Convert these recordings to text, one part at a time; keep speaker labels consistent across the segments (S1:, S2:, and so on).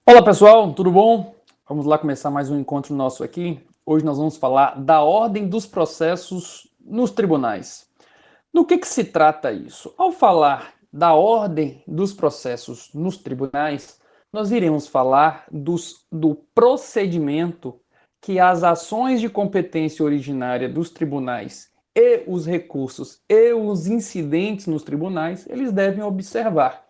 S1: Olá pessoal, tudo bom? Vamos lá começar mais um encontro nosso aqui. Hoje nós vamos falar da ordem dos processos nos tribunais. Do que se trata isso? Ao falar da ordem dos processos nos tribunais, nós iremos falar do procedimento que as ações de competência originária dos tribunais e os recursos e os incidentes nos tribunais, eles devem observar.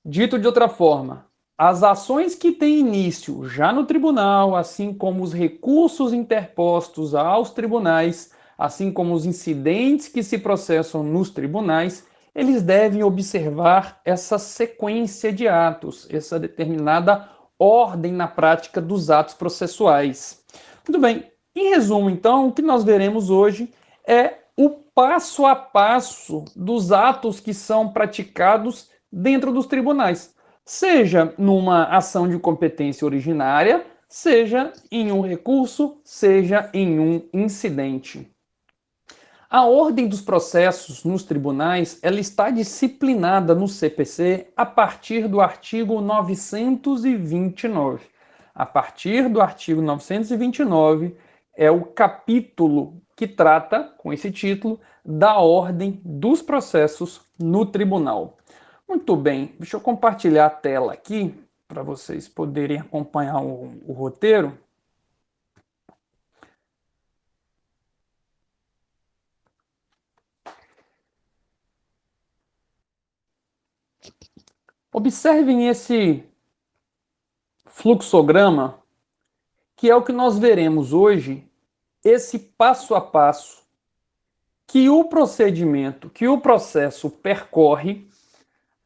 S1: Dito de outra forma, as ações que têm início já no tribunal, assim como os recursos interpostos aos tribunais, assim como os incidentes que se processam nos tribunais, eles devem observar essa sequência de atos, essa determinada ordem na prática dos atos processuais. Muito bem, em resumo, então, o que nós veremos hoje é o passo a passo dos atos que são praticados dentro dos tribunais, seja numa ação de competência originária, seja em um recurso, seja em um incidente. A ordem dos processos nos tribunais, ela está disciplinada no CPC a partir do artigo 929. A partir do artigo 929 é o capítulo que trata, com esse título, da ordem dos processos no tribunal. Muito bem, deixa eu compartilhar a tela aqui para vocês poderem acompanhar o roteiro. Observem esse fluxograma, que é o que nós veremos hoje, esse passo a passo que o procedimento, que o processo percorre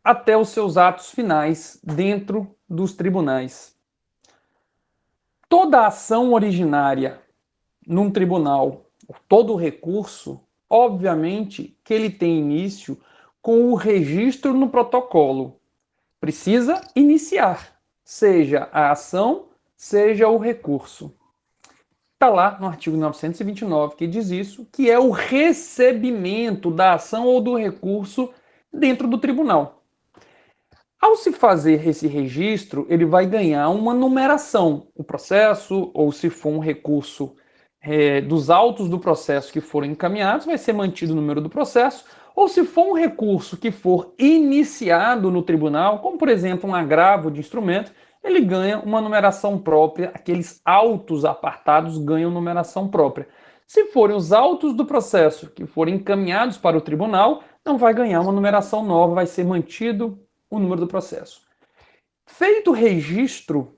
S1: até os seus atos finais dentro dos tribunais. Toda ação originária num tribunal, todo recurso, obviamente que ele tem início com o registro no protocolo. Precisa iniciar, seja a ação, seja o recurso. Está lá no artigo 929 que diz isso, que é o recebimento da ação ou do recurso dentro do tribunal. Ao se fazer esse registro, ele vai ganhar uma numeração, o processo, ou se for um recurso dos autos do processo que forem encaminhados, vai ser mantido o número do processo, ou se for um recurso que for iniciado no tribunal, como por exemplo um agravo de instrumento, ele ganha uma numeração própria, aqueles autos apartados ganham numeração própria. Se forem os autos do processo que forem encaminhados para o tribunal, não vai ganhar uma numeração nova, vai ser mantido o número do processo. Feito o registro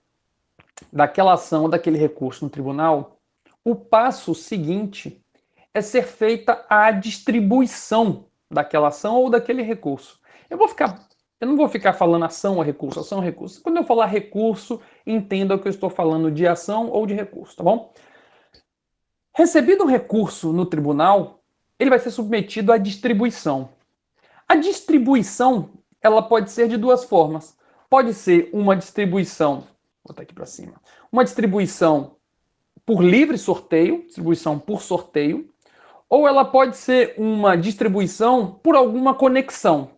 S1: daquela ação ou daquele recurso no tribunal, o passo seguinte é ser feita a distribuição daquela ação ou daquele recurso. Eu não vou ficar falando ação ou recurso, ação ou recurso. Quando eu falar recurso, entenda que eu estou falando de ação ou de recurso, tá bom? Recebido o recurso no tribunal, ele vai ser submetido à distribuição. A distribuição, ela pode ser de duas formas. Pode ser uma distribuição, vou botar aqui para cima, uma distribuição por livre sorteio, distribuição por sorteio, ou ela pode ser uma distribuição por alguma conexão.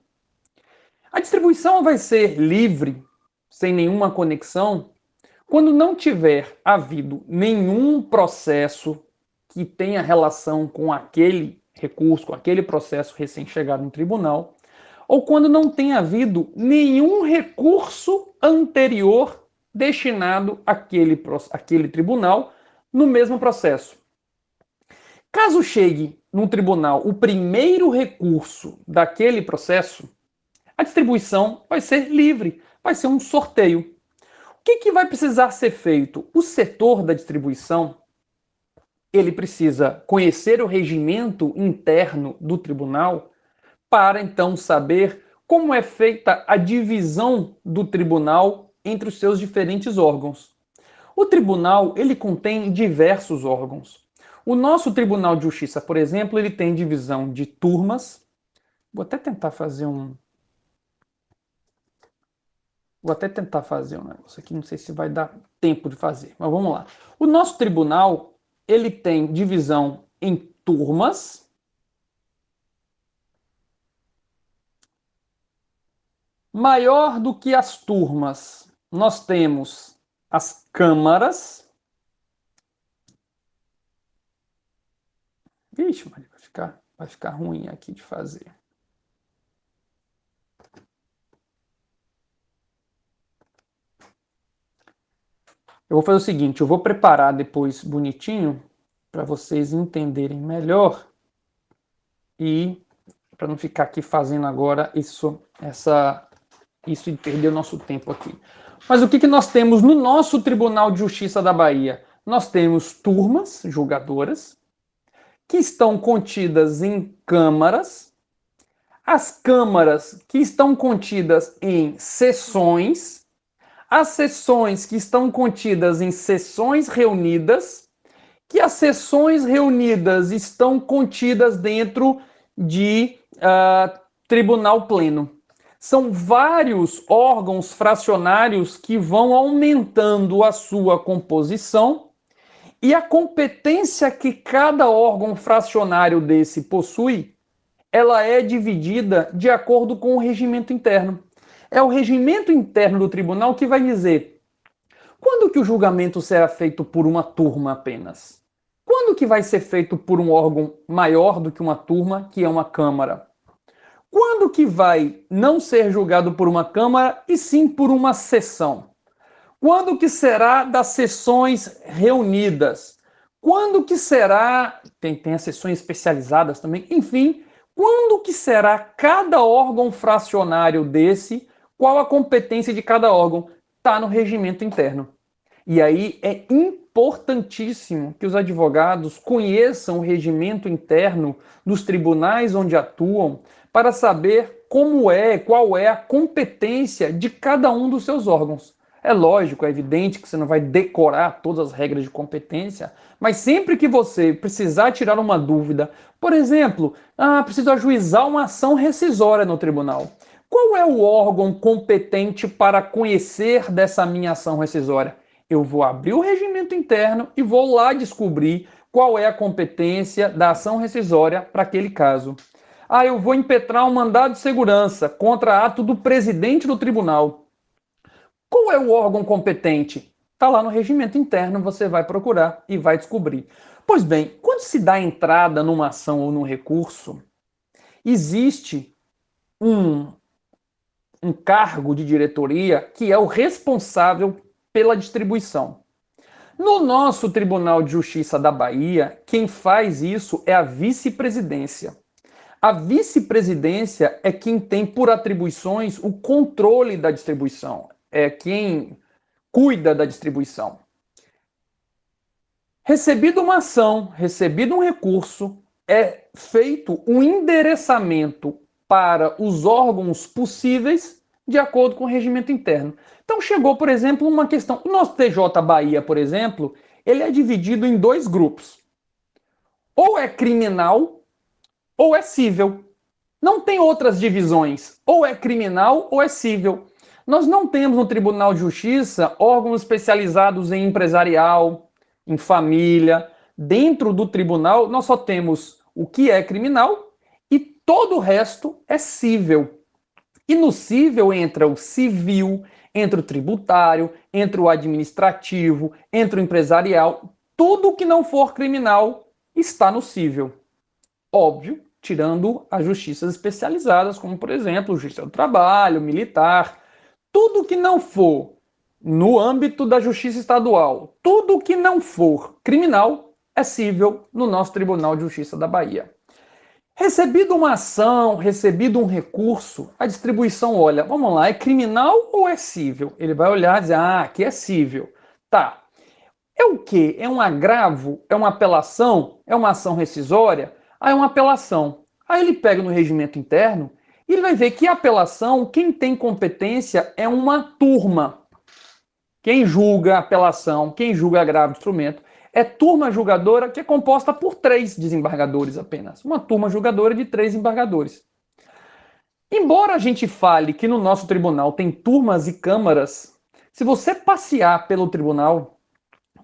S1: A distribuição vai ser livre, sem nenhuma conexão, quando não tiver havido nenhum processo que tenha relação com aquele recurso, com aquele processo recém-chegado no tribunal, ou quando não tenha havido nenhum recurso anterior destinado àquele tribunal no mesmo processo. Caso chegue no tribunal o primeiro recurso daquele processo, a distribuição vai ser livre, vai ser um sorteio. O que vai precisar ser feito? O setor da distribuição, ele precisa conhecer o regimento interno do tribunal para então saber como é feita a divisão do tribunal entre os seus diferentes órgãos. O tribunal, ele contém diversos órgãos. O nosso Tribunal de Justiça, por exemplo, ele tem divisão de turmas. Vou até tentar fazer um negócio aqui, não sei se vai dar tempo de fazer, mas vamos lá. O nosso tribunal, ele tem divisão em turmas. Maior do que as turmas nós temos as câmaras. Vixe, mas vai ficar ruim aqui de fazer. Eu vou fazer o seguinte, eu vou preparar depois bonitinho para vocês entenderem melhor e para não ficar aqui fazendo agora isso e perder o nosso tempo aqui. Mas o que nós temos no nosso Tribunal de Justiça da Bahia? Nós temos turmas julgadoras que estão contidas em câmaras, as câmaras que estão contidas em sessões, as sessões que estão contidas em sessões reunidas, que as sessões reunidas estão contidas dentro de tribunal pleno. São vários órgãos fracionários que vão aumentando a sua composição e a competência que cada órgão fracionário desse possui, ela é dividida de acordo com o regimento interno. É o regimento interno do tribunal que vai dizer quando que o julgamento será feito por uma turma apenas? Quando que vai ser feito por um órgão maior do que uma turma, que é uma câmara? Quando que vai não ser julgado por uma câmara e sim por uma sessão? Quando que será das sessões reunidas? Quando que será... Tem as sessões especializadas também. Enfim, quando que será cada órgão fracionário desse? Qual a competência de cada órgão? Está no regimento interno. E aí é importantíssimo que os advogados conheçam o regimento interno dos tribunais onde atuam para saber qual é a competência de cada um dos seus órgãos. É lógico, é evidente que você não vai decorar todas as regras de competência, mas sempre que você precisar tirar uma dúvida, por exemplo, preciso ajuizar uma ação rescisória no tribunal. Qual é o órgão competente para conhecer dessa minha ação rescisória? Eu vou abrir o regimento interno e vou lá descobrir qual é a competência da ação rescisória para aquele caso. Eu vou impetrar um mandado de segurança contra ato do presidente do tribunal. Qual é o órgão competente? Está lá no regimento interno, você vai procurar e vai descobrir. Pois bem, quando se dá entrada numa ação ou num recurso, existe um cargo de diretoria que é o responsável pela distribuição. No nosso Tribunal de Justiça da Bahia, quem faz isso é a vice-presidência. A vice-presidência é quem tem por atribuições o controle da distribuição, é quem cuida da distribuição. Recebida uma ação, recebido um recurso, é feito um endereçamento para os órgãos possíveis de acordo com o regimento interno. Então chegou, por exemplo, uma questão. O nosso TJ Bahia, por exemplo, ele é dividido em dois grupos. Ou é criminal ou é cível. Não tem outras divisões. Ou é criminal ou é cível. Nós não temos no Tribunal de Justiça órgãos especializados em empresarial, em família. Dentro do tribunal, nós só temos o que é criminal e todo o resto é cível. E no cível entra o civil, entra o tributário, entra o administrativo, entra o empresarial. Tudo que não for criminal está no cível. Óbvio, tirando as justiças especializadas, como, por exemplo, justiça do trabalho, militar. Tudo que não for no âmbito da justiça estadual, tudo que não for criminal, é cível no nosso Tribunal de Justiça da Bahia. Recebido uma ação, recebido um recurso, a distribuição olha, vamos lá, é criminal ou é cível? Ele vai olhar e dizer, aqui é cível. Tá. É o quê? É um agravo? É uma apelação? É uma ação rescisória? É uma apelação. Aí ele pega no regimento interno e ele vai ver que a apelação, quem tem competência é uma turma. Quem julga a apelação, quem julga agravo de instrumento, é turma julgadora que é composta por 3 desembargadores apenas. Uma turma julgadora de 3 embargadores. Embora a gente fale que no nosso tribunal tem turmas e câmaras, se você passear pelo tribunal,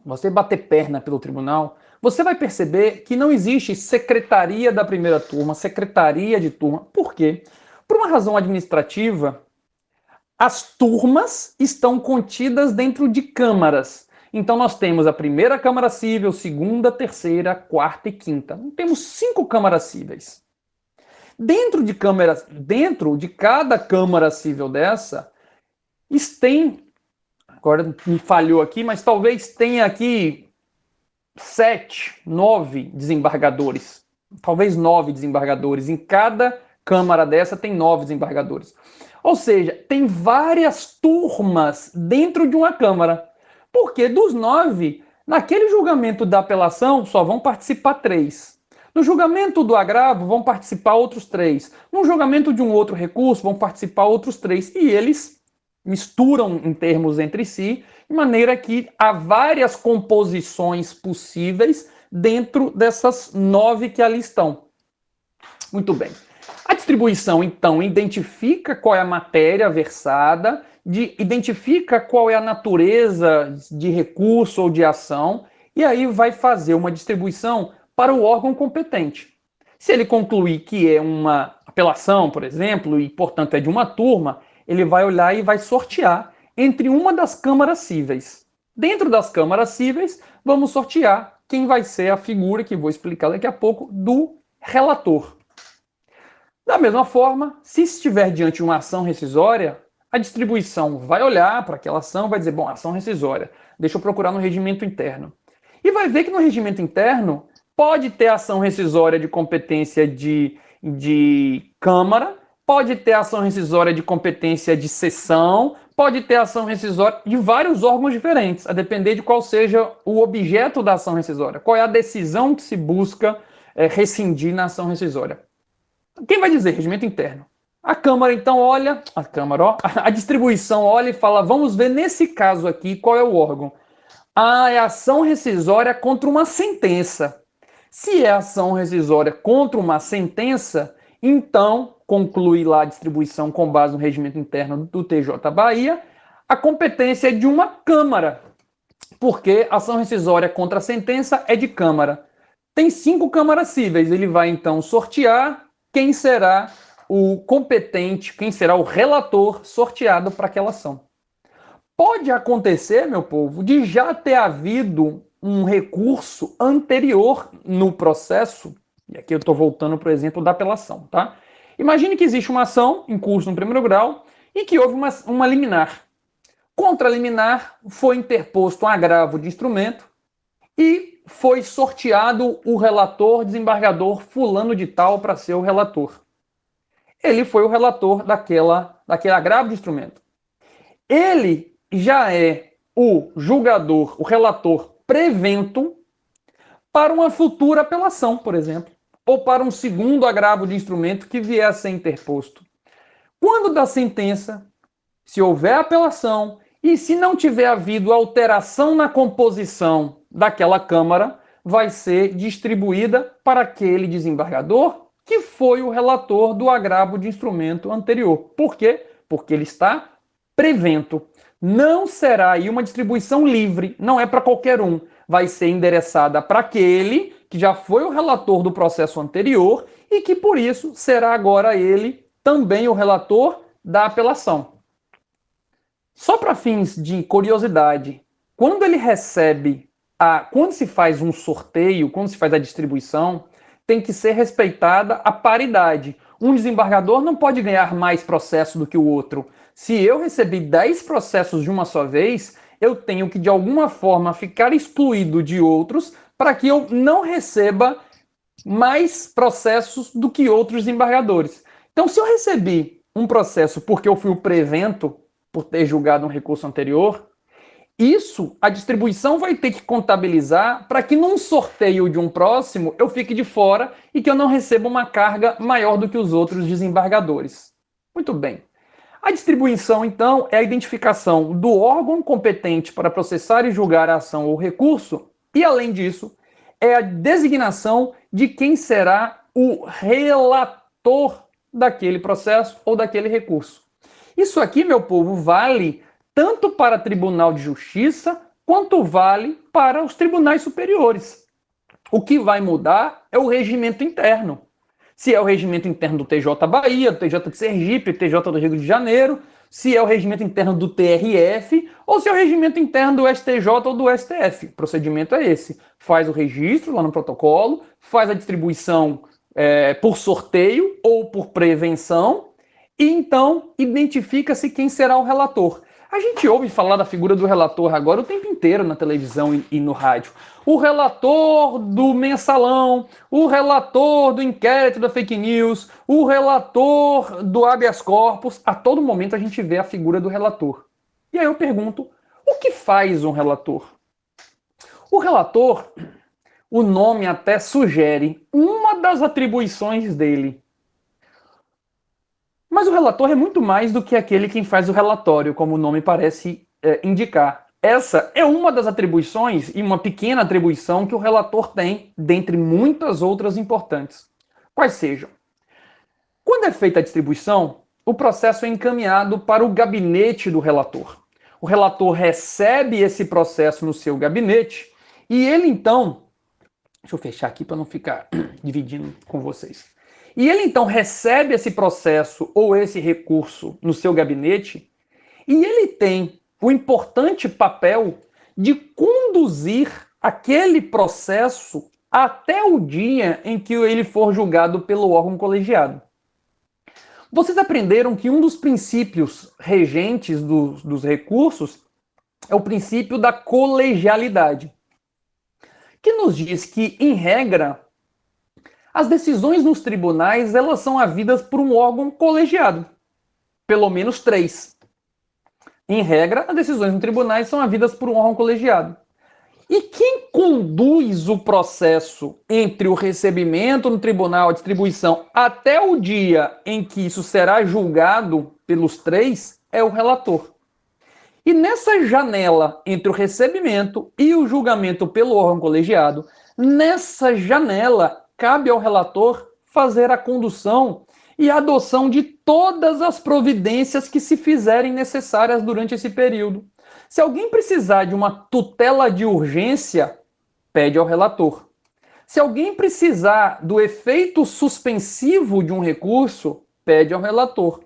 S1: você bater perna pelo tribunal, você vai perceber que não existe secretaria da primeira turma, secretaria de turma. Por quê? Por uma razão administrativa, As turmas estão contidas dentro de câmaras. Então nós temos a primeira Câmara Cível, segunda, terceira, quarta e quinta. Temos 5 câmaras cíveis. Dentro de cada Câmara Cível dessa, tem, agora me falhou aqui, mas talvez tenha aqui 7, 9 desembargadores. Talvez 9 desembargadores. Em cada Câmara dessa tem 9 desembargadores. Ou seja, tem várias turmas dentro de uma Câmara. Porque dos 9, naquele julgamento da apelação só vão participar 3. No julgamento do agravo vão participar outros 3. No julgamento de um outro recurso vão participar outros 3. E eles misturam em termos entre si, de maneira que há várias composições possíveis dentro dessas 9 que ali estão. Muito bem. A distribuição, então, identifica qual é a matéria versada, identifica qual é a natureza de recurso ou de ação, e aí vai fazer uma distribuição para o órgão competente. Se ele concluir que é uma apelação, por exemplo, e, portanto, é de uma turma, ele vai olhar e vai sortear entre uma das câmaras cíveis. Dentro das câmaras cíveis, vamos sortear quem vai ser a figura, que vou explicar daqui a pouco, do relator. Da mesma forma, se estiver diante de uma ação rescisória, a distribuição vai olhar para aquela ação e vai dizer, bom, ação rescisória, deixa eu procurar no regimento interno. E vai ver que no regimento interno pode ter ação rescisória de competência de Câmara, pode ter ação rescisória de competência de seção, pode ter ação rescisória de vários órgãos diferentes, a depender de qual seja o objeto da ação rescisória, qual é a decisão que se busca rescindir na ação rescisória. Quem vai dizer? Regimento interno. A Câmara, então, olha... A distribuição olha e fala, vamos ver nesse caso aqui qual é o órgão. É ação rescisória contra uma sentença. Se é ação rescisória contra uma sentença, então, conclui lá a distribuição com base no regimento interno do TJ Bahia, a competência é de uma Câmara, porque ação rescisória contra a sentença é de Câmara. Tem 5 câmaras cíveis, ele vai então sortear quem será o competente, quem será o relator sorteado para aquela ação. Pode acontecer, meu povo, de já ter havido um recurso anterior no processo, e aqui eu estou voltando para o exemplo da apelação, tá? Imagine que existe uma ação em curso no primeiro grau e que houve uma liminar. Contra a liminar foi interposto um agravo de instrumento e foi sorteado o relator, desembargador fulano de tal para ser o relator. Ele foi o relator daquele agravo de instrumento. Ele já é o julgador, o relator prevento para uma futura apelação, por exemplo, ou para um segundo agravo de instrumento que vier a ser interposto. Quando da sentença, se houver apelação e se não tiver havido alteração na composição daquela Câmara, vai ser distribuída para aquele desembargador que foi o relator do agravo de instrumento anterior. Por quê? Porque ele está prevento. Não será aí uma distribuição livre, não é para qualquer um. Vai ser endereçada para aquele que já foi o relator do processo anterior e que, por isso, será agora ele também o relator da apelação. Só para fins de curiosidade, quando ele recebe, quando se faz um sorteio, quando se faz a distribuição, tem que ser respeitada a paridade. Um desembargador não pode ganhar mais processo do que o outro. Se eu recebi 10 processos de uma só vez, eu tenho que, de alguma forma, ficar excluído de outros para que eu não receba mais processos do que outros desembargadores. Então, se eu recebi um processo porque eu fui o prevento, por ter julgado um recurso anterior, isso a distribuição vai ter que contabilizar para que num sorteio de um próximo eu fique de fora e que eu não receba uma carga maior do que os outros desembargadores. Muito bem. A distribuição, então, é a identificação do órgão competente para processar e julgar a ação ou recurso e, além disso, é a designação de quem será o relator daquele processo ou daquele recurso. Isso aqui, meu povo, vale tanto para Tribunal de Justiça quanto vale para os tribunais superiores. O que vai mudar é o regimento interno. Se é o regimento interno do TJ Bahia, do TJ de Sergipe, TJ do Rio de Janeiro, se é o regimento interno do TRF, ou se é o regimento interno do STJ ou do STF. O procedimento é esse. Faz o registro lá no protocolo, faz a distribuição por sorteio ou por prevenção, e então identifica-se quem será o relator. A gente ouve falar da figura do relator agora o tempo inteiro na televisão e no rádio. O relator do mensalão, o relator do inquérito da fake news, o relator do habeas corpus. A todo momento a gente vê a figura do relator. E aí eu pergunto, o que faz um relator? O relator, o nome até sugere uma das atribuições dele. Mas o relator é muito mais do que aquele quem faz o relatório, como o nome parece indicar. Essa é uma das atribuições, e uma pequena atribuição, que o relator tem, dentre muitas outras importantes. Quais sejam? Quando é feita a distribuição, o processo é encaminhado para o gabinete do relator. O relator recebe esse processo no seu gabinete e ele então... Deixa eu fechar aqui para não ficar dividindo com vocês. E ele então recebe esse processo ou esse recurso no seu gabinete e ele tem o importante papel de conduzir aquele processo até o dia em que ele for julgado pelo órgão colegiado. Vocês aprenderam que um dos princípios regentes dos recursos é o princípio da colegialidade, que nos diz que, em regra, as decisões nos tribunais elas são havidas por um órgão colegiado, pelo menos 3. Em regra, as decisões nos tribunais são havidas por um órgão colegiado. E quem conduz o processo entre o recebimento no tribunal, a distribuição, até o dia em que isso será julgado pelos 3, é o relator. E nessa janela entre o recebimento e o julgamento pelo órgão colegiado, nessa janela cabe ao relator fazer a condução e a adoção de todas as providências que se fizerem necessárias durante esse período. Se alguém precisar de uma tutela de urgência, pede ao relator. Se alguém precisar do efeito suspensivo de um recurso, pede ao relator.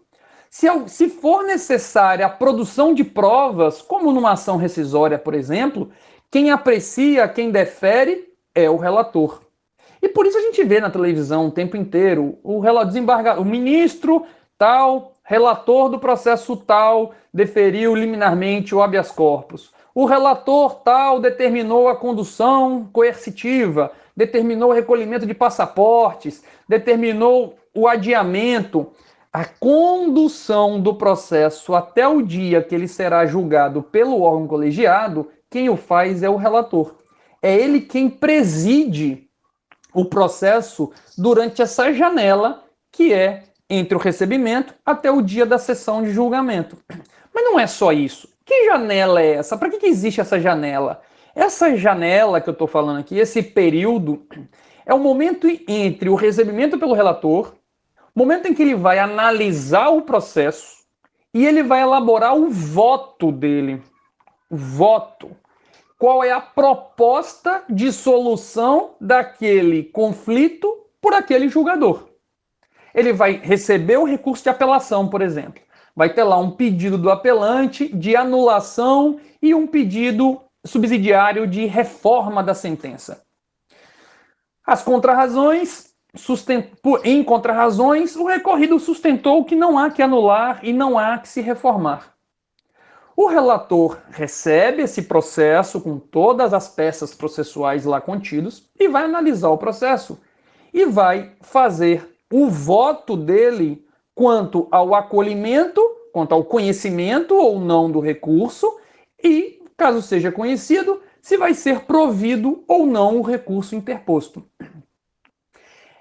S1: Se for necessária a produção de provas, como numa ação rescisória, por exemplo, quem aprecia, quem defere, é o relator. E por isso a gente vê na televisão o tempo inteiro o ministro tal, relator do processo tal, deferiu liminarmente o habeas corpus. O relator tal determinou a condução coercitiva, determinou o recolhimento de passaportes, determinou o adiamento. A condução do processo até o dia que ele será julgado pelo órgão colegiado, quem o faz é o relator. É ele quem preside o processo durante essa janela que é entre o recebimento até o dia da sessão de julgamento. Mas não é só isso. Que janela é essa? Para que existe essa janela? Essa janela que eu estou falando aqui, esse período, é o momento entre o recebimento pelo relator, momento em que ele vai analisar o processo e ele vai elaborar o voto dele. O voto. Qual é a proposta de solução daquele conflito por aquele julgador? Ele vai receber o recurso de apelação, por exemplo. Vai ter lá um pedido do apelante de anulação e um pedido subsidiário de reforma da sentença. As contrarrazões, em contrarrazões, o recorrido sustentou que não há que anular e não há que se reformar. O relator recebe esse processo com todas as peças processuais lá contidos e vai analisar o processo e vai fazer o voto dele quanto ao acolhimento, quanto ao conhecimento ou não do recurso e, caso seja conhecido, se vai ser provido ou não o recurso interposto.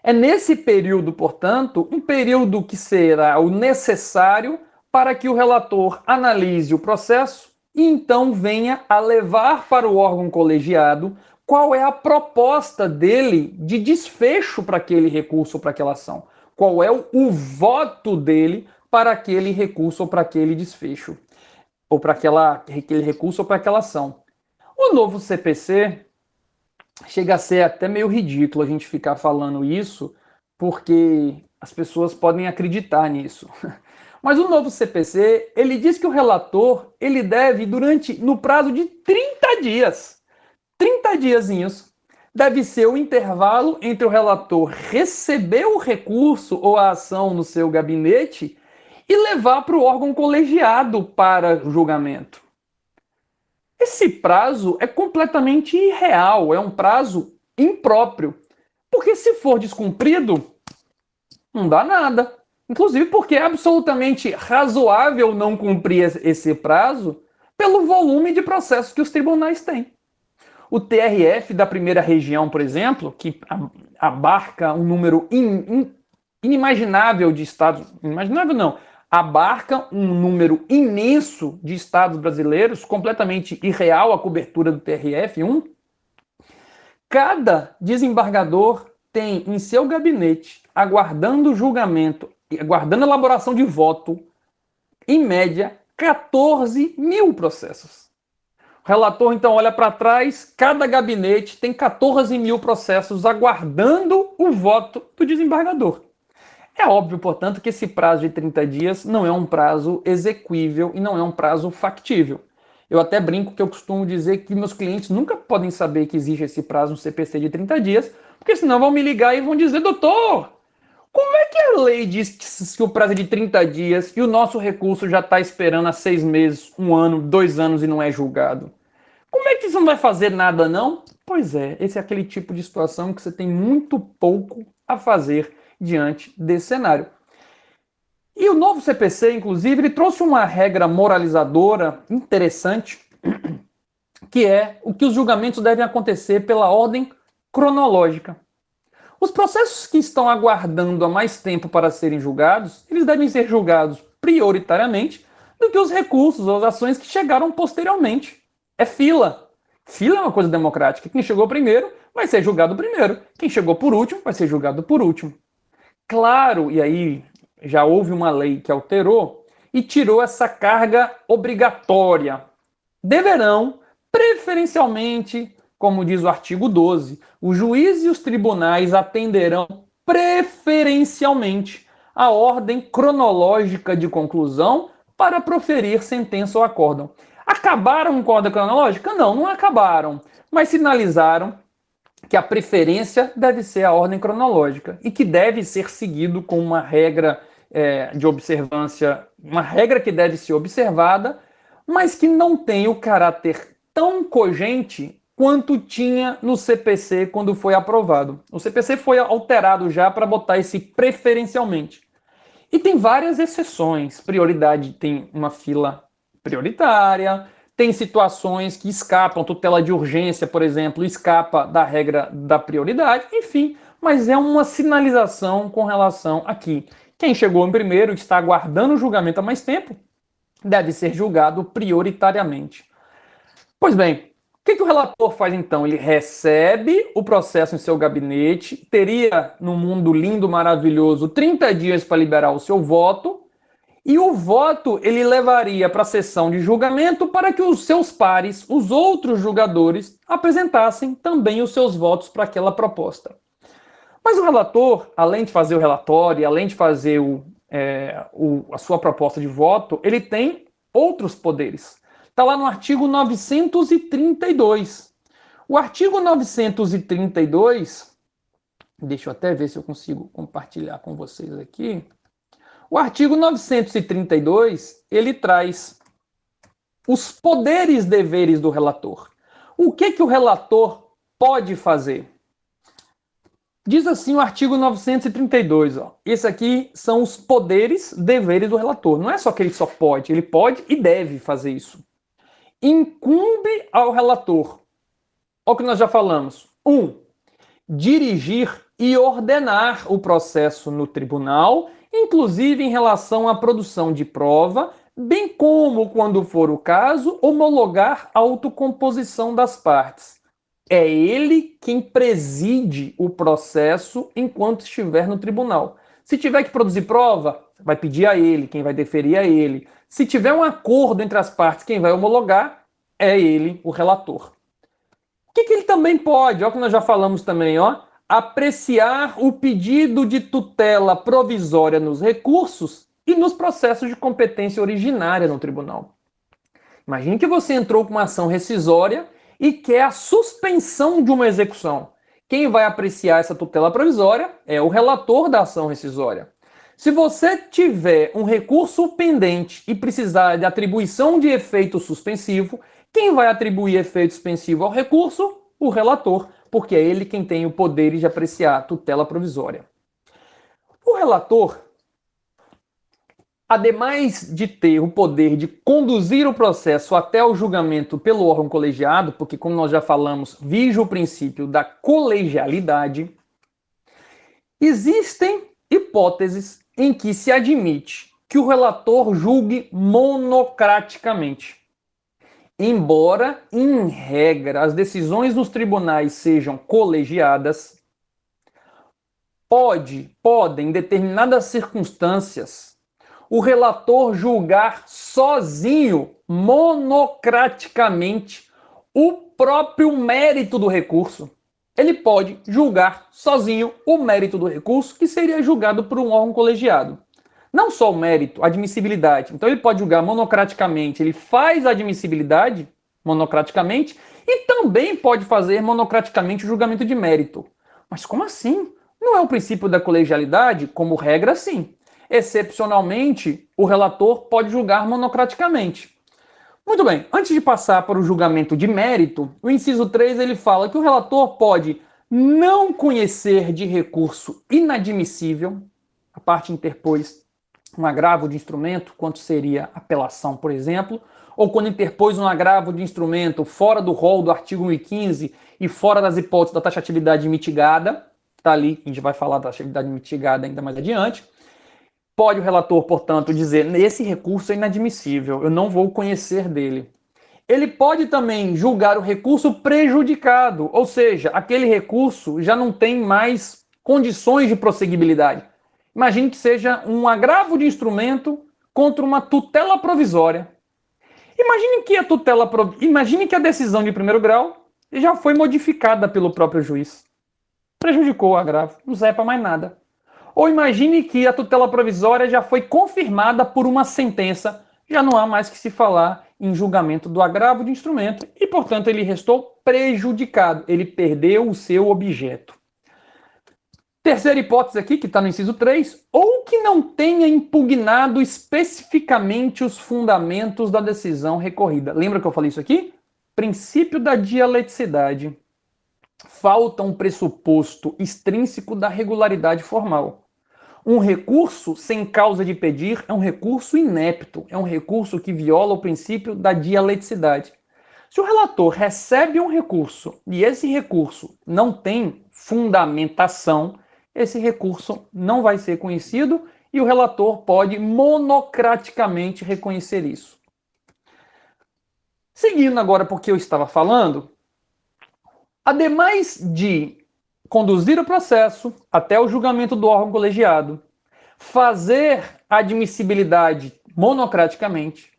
S1: É nesse período, portanto, um período que será o necessário para que o relator analise o processo e então venha a levar para o órgão colegiado qual é a proposta dele de desfecho para aquele recurso ou para aquela ação. Qual é o voto dele para aquele recurso ou para aquele desfecho, ou para aquele recurso ou para aquela ação. O novo CPC chega a ser até meio ridículo a gente ficar falando isso, porque as pessoas podem acreditar nisso. Mas o novo CPC, ele diz que o relator, ele deve, no prazo de 30 dias, 30 diazinhos, deve ser o intervalo entre o relator receber o recurso ou a ação no seu gabinete e levar para o órgão colegiado para julgamento. Esse prazo é completamente irreal, é um prazo impróprio, porque se for descumprido, não dá nada. Inclusive porque é absolutamente razoável não cumprir esse prazo pelo volume de processos que os tribunais têm. O TRF da primeira região, por exemplo, que abarca um número inimaginável de estados, inimaginável não, abarca um número imenso de estados brasileiros, completamente irreal a cobertura do TRF1. Cada desembargador tem em seu gabinete, aguardando julgamento, aguardando elaboração de voto, em média, 14 mil processos. O relator, então, olha para trás, cada gabinete tem 14 mil processos aguardando o voto do desembargador. É óbvio, portanto, que esse prazo de 30 dias não é um prazo exequível e não é um prazo factível. Eu até brinco que eu costumo dizer que meus clientes nunca podem saber que existe esse prazo no CPC de 30 dias, porque senão vão me ligar e vão dizer: doutor, como é que a lei diz que o prazo é de 30 dias e o nosso recurso já está esperando há 6 meses, 1 ano, 2 anos e não é julgado? Como é que você não vai fazer nada, não? Pois é, esse é aquele tipo de situação que você tem muito pouco a fazer diante desse cenário. E o novo CPC, inclusive, ele trouxe uma regra moralizadora interessante, que é o que os julgamentos devem acontecer pela ordem cronológica. Os processos que estão aguardando há mais tempo para serem julgados, eles devem ser julgados prioritariamente do que os recursos ou as ações que chegaram posteriormente. É fila. Fila é uma coisa democrática. Quem chegou primeiro vai ser julgado primeiro. Quem chegou por último vai ser julgado por último. Claro, e aí já houve uma lei que alterou e tirou essa carga obrigatória. Deverão, preferencialmente, como diz o artigo 12, os juízes e os tribunais atenderão preferencialmente a ordem cronológica de conclusão para proferir sentença ou acórdão. Acabaram com a ordem cronológica? Não, não acabaram, mas sinalizaram que a preferência deve ser a ordem cronológica e que deve ser seguido com uma regra de observância, uma regra que deve ser observada, mas que não tem o caráter tão cogente quanto tinha no CPC quando foi aprovado. O CPC foi alterado já para botar esse preferencialmente. E tem várias exceções. Prioridade tem uma fila prioritária, tem situações que escapam, tutela de urgência, por exemplo, escapa da regra da prioridade, enfim, mas é uma sinalização com relação aqui. Quem chegou em primeiro e está aguardando o julgamento há mais tempo, deve ser julgado prioritariamente. Pois bem, o que o relator faz então? Ele recebe o processo em seu gabinete, teria, no mundo lindo, maravilhoso, 30 dias para liberar o seu voto, e o voto ele levaria para a sessão de julgamento para que os seus pares, os outros julgadores, apresentassem também os seus votos para aquela proposta. Mas o relator, além de fazer o relatório, além de fazer a sua proposta de voto, ele tem outros poderes. Está lá no artigo 932. O artigo 932, deixa eu até ver se eu consigo compartilhar com vocês aqui. O artigo 932, ele traz os poderes e deveres do relator. O que o relator pode fazer? Diz assim o artigo 932, esse aqui são os poderes e deveres do relator. Não é só que ele só pode, ele pode e deve fazer isso. Incumbe ao relator, olha o que nós já falamos. 1. Dirigir e ordenar o processo no tribunal, inclusive em relação à produção de prova, bem como, quando for o caso, homologar a autocomposição das partes. É ele quem preside o processo enquanto estiver no tribunal. Se tiver que produzir prova, vai pedir a ele, quem vai deferir a ele. Se tiver um acordo entre as partes, quem vai homologar é ele, o relator. O que ele também pode? Olha o que nós já falamos também, apreciar o pedido de tutela provisória nos recursos e nos processos de competência originária no tribunal. Imagine que você entrou com uma ação rescisória e quer a suspensão de uma execução. Quem vai apreciar essa tutela provisória é o relator da ação rescisória. Se você tiver um recurso pendente e precisar de atribuição de efeito suspensivo, quem vai atribuir efeito suspensivo ao recurso? O relator, porque é ele quem tem o poder de apreciar a tutela provisória. O relator, ademais de ter o poder de conduzir o processo até o julgamento pelo órgão colegiado, porque, como nós já falamos, vige o princípio da colegialidade, existem hipóteses em que se admite que o relator julgue monocraticamente. Embora, em regra, as decisões nos tribunais sejam colegiadas, podem, em determinadas circunstâncias, o relator julgar sozinho, monocraticamente, o próprio mérito do recurso. Ele pode julgar sozinho o mérito do recurso, que seria julgado por um órgão colegiado. Não só o mérito, a admissibilidade. Então ele pode julgar monocraticamente, ele faz a admissibilidade monocraticamente e também pode fazer monocraticamente o julgamento de mérito. Mas como assim? Não é o princípio da colegialidade? Como regra, sim. Excepcionalmente, o relator pode julgar monocraticamente. Muito bem, antes de passar para o julgamento de mérito, o inciso 3 ele fala que o relator pode não conhecer de recurso inadmissível, a parte interpôs um agravo de instrumento, quanto seria apelação, por exemplo, ou quando interpôs um agravo de instrumento fora do rol do artigo 1015 e fora das hipóteses da taxatividade mitigada, está ali, a gente vai falar da taxatividade mitigada ainda mais adiante. Pode o relator, portanto, dizer, esse recurso é inadmissível, eu não vou conhecer dele. Ele pode também julgar o recurso prejudicado, ou seja, aquele recurso já não tem mais condições de prosseguibilidade. Imagine que seja um agravo de instrumento contra uma tutela provisória. Imagine que a decisão de primeiro grau já foi modificada pelo próprio juiz. Prejudicou o agravo, não serve para mais nada. Ou imagine que a tutela provisória já foi confirmada por uma sentença, já não há mais que se falar em julgamento do agravo de instrumento e, portanto, ele restou prejudicado, ele perdeu o seu objeto. Terceira hipótese aqui, que está no inciso 3, ou que não tenha impugnado especificamente os fundamentos da decisão recorrida. Lembra que eu falei isso aqui? Princípio da dialeticidade. Falta um pressuposto extrínseco da regularidade formal. Um recurso sem causa de pedir é um recurso inepto, é um recurso que viola o princípio da dialeticidade. Se o relator recebe um recurso e esse recurso não tem fundamentação, esse recurso não vai ser conhecido e o relator pode monocraticamente reconhecer isso. Seguindo agora porque eu estava falando, ademais de conduzir o processo até o julgamento do órgão colegiado, fazer a admissibilidade monocraticamente,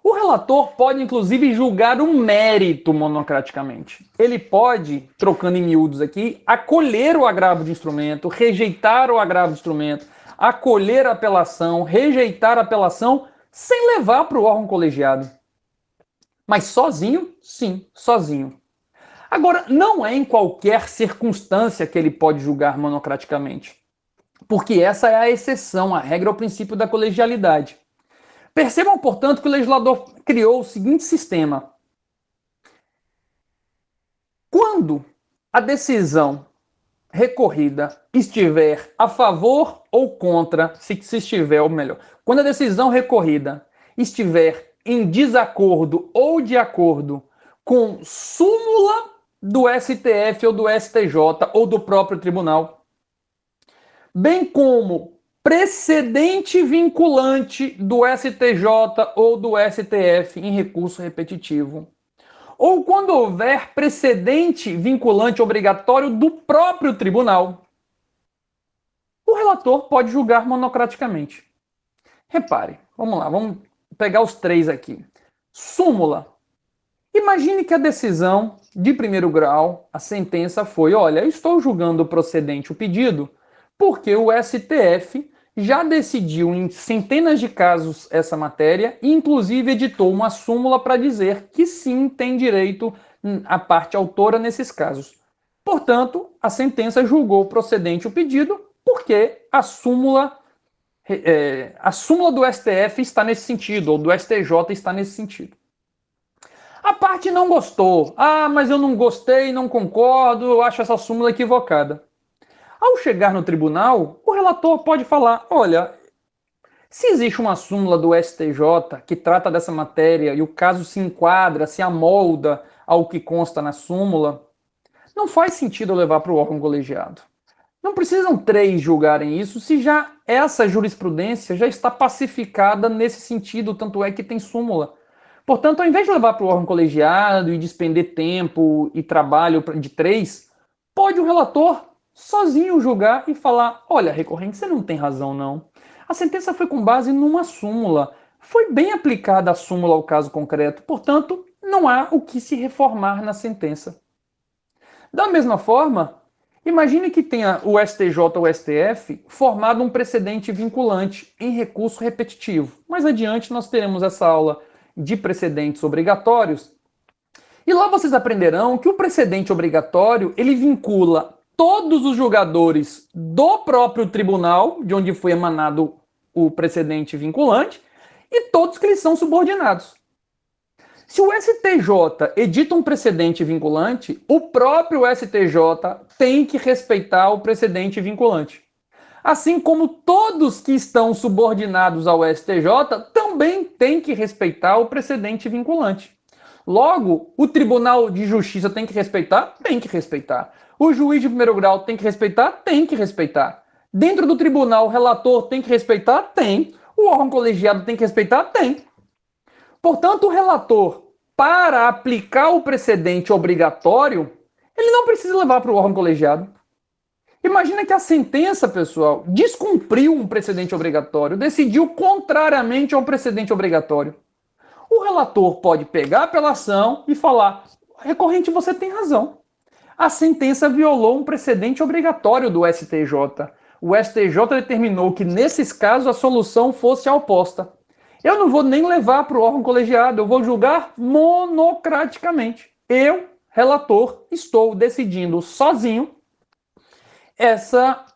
S1: o relator pode, inclusive, julgar o mérito monocraticamente. Ele pode, trocando em miúdos aqui, acolher o agravo de instrumento, rejeitar o agravo de instrumento, acolher a apelação, rejeitar a apelação, sem levar para o órgão colegiado. Mas sozinho? Sim, sozinho. Agora, não é em qualquer circunstância que ele pode julgar monocraticamente, porque essa é a exceção, a regra é o princípio da colegialidade. Percebam, portanto, que o legislador criou o seguinte sistema. Quando a decisão recorrida estiver a favor ou contra, se estiver, ou melhor, quando a decisão recorrida estiver em desacordo ou de acordo com súmula do STF ou do STJ ou do próprio tribunal, bem como precedente vinculante do STJ ou do STF em recurso repetitivo, ou quando houver precedente vinculante obrigatório do próprio tribunal, o relator pode julgar monocraticamente. Repare, vamos lá, vamos pegar os três aqui. Súmula. Imagine que a decisão de primeiro grau, a sentença foi: olha, eu estou julgando procedente o pedido porque o STF já decidiu em centenas de casos essa matéria e inclusive editou uma súmula para dizer que sim, tem direito a parte autora nesses casos. Portanto, a sentença julgou procedente o pedido porque a súmula do STF está nesse sentido, ou do STJ está nesse sentido. A parte não gostou. Ah, mas eu não gostei, não concordo, eu acho essa súmula equivocada. Ao chegar no tribunal, o relator pode falar: olha, se existe uma súmula do STJ que trata dessa matéria e o caso se enquadra, se amolda ao que consta na súmula, não faz sentido levar para o órgão colegiado. Não precisam três julgarem isso se já essa jurisprudência já está pacificada nesse sentido, tanto é que tem súmula. Portanto, ao invés de levar para o órgão colegiado e despender tempo e trabalho de três, pode o relator sozinho julgar e falar: olha, recorrente, você não tem razão, não. A sentença foi com base numa súmula. Foi bem aplicada a súmula ao caso concreto, portanto, não há o que se reformar na sentença. Da mesma forma, imagine que tenha o STJ ou o STF formado um precedente vinculante em recurso repetitivo. Mais adiante nós teremos essa aula de precedentes obrigatórios. E lá vocês aprenderão que o precedente obrigatório, ele vincula todos os julgadores do próprio tribunal, de onde foi emanado o precedente vinculante, e todos que lhes são subordinados. Se o STJ edita um precedente vinculante, o próprio STJ tem que respeitar o precedente vinculante. Assim como todos que estão subordinados ao STJ também têm que respeitar o precedente vinculante. Logo, o Tribunal de Justiça tem que respeitar? Tem que respeitar. O juiz de primeiro grau tem que respeitar? Tem que respeitar. Dentro do tribunal, o relator tem que respeitar? Tem. O órgão colegiado tem que respeitar? Tem. Portanto, o relator, para aplicar o precedente obrigatório, ele não precisa levar para o órgão colegiado. Imagina que a sentença, pessoal, descumpriu um precedente obrigatório, decidiu contrariamente ao precedente obrigatório. O relator pode pegar a apelação e falar: recorrente, você tem razão. A sentença violou um precedente obrigatório do STJ. O STJ determinou que, nesses casos, a solução fosse a oposta. Eu não vou nem levar para o órgão colegiado, eu vou julgar monocraticamente. Eu, relator, estou decidindo sozinho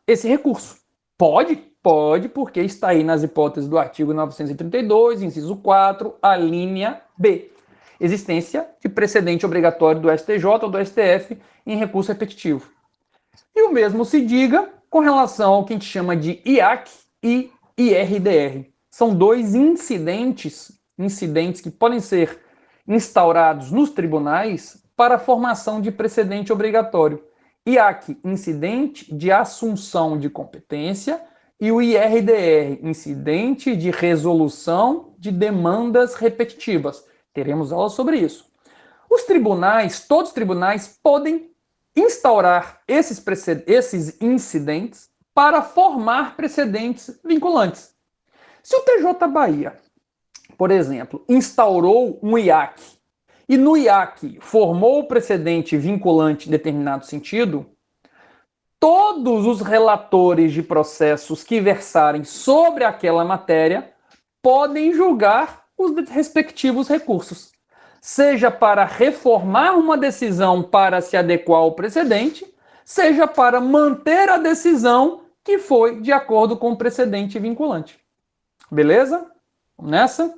S1: esse recurso. Pode? Pode, porque está aí nas hipóteses do artigo 932, inciso 4, a linha B. Existência de precedente obrigatório do STJ ou do STF em recurso repetitivo. E o mesmo se diga com relação ao que a gente chama de IAC e IRDR. São dois incidentes que podem ser instaurados nos tribunais para a formação de precedente obrigatório. IAC, incidente de assunção de competência, e o IRDR, incidente de resolução de demandas repetitivas. Teremos aula sobre isso. Os tribunais, todos os tribunais, podem instaurar esses incidentes para formar precedentes vinculantes. Se o TJ Bahia, por exemplo, instaurou um IAC e no IAC formou o precedente vinculante em determinado sentido, todos os relatores de processos que versarem sobre aquela matéria podem julgar os respectivos recursos, seja para reformar uma decisão para se adequar ao precedente, seja para manter a decisão que foi de acordo com o precedente vinculante. Beleza? Vamos nessa?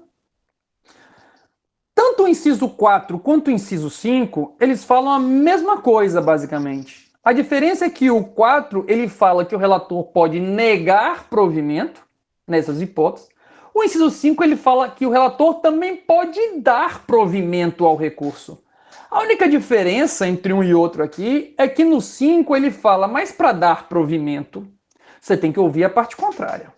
S1: Tanto o inciso 4 quanto o inciso 5, eles falam a mesma coisa, basicamente. A diferença é que o 4, ele fala que o relator pode negar provimento, nessas hipóteses. O inciso 5, ele fala que o relator também pode dar provimento ao recurso. A única diferença entre um e outro aqui é que no 5 ele fala, mas para dar provimento, você tem que ouvir a parte contrária.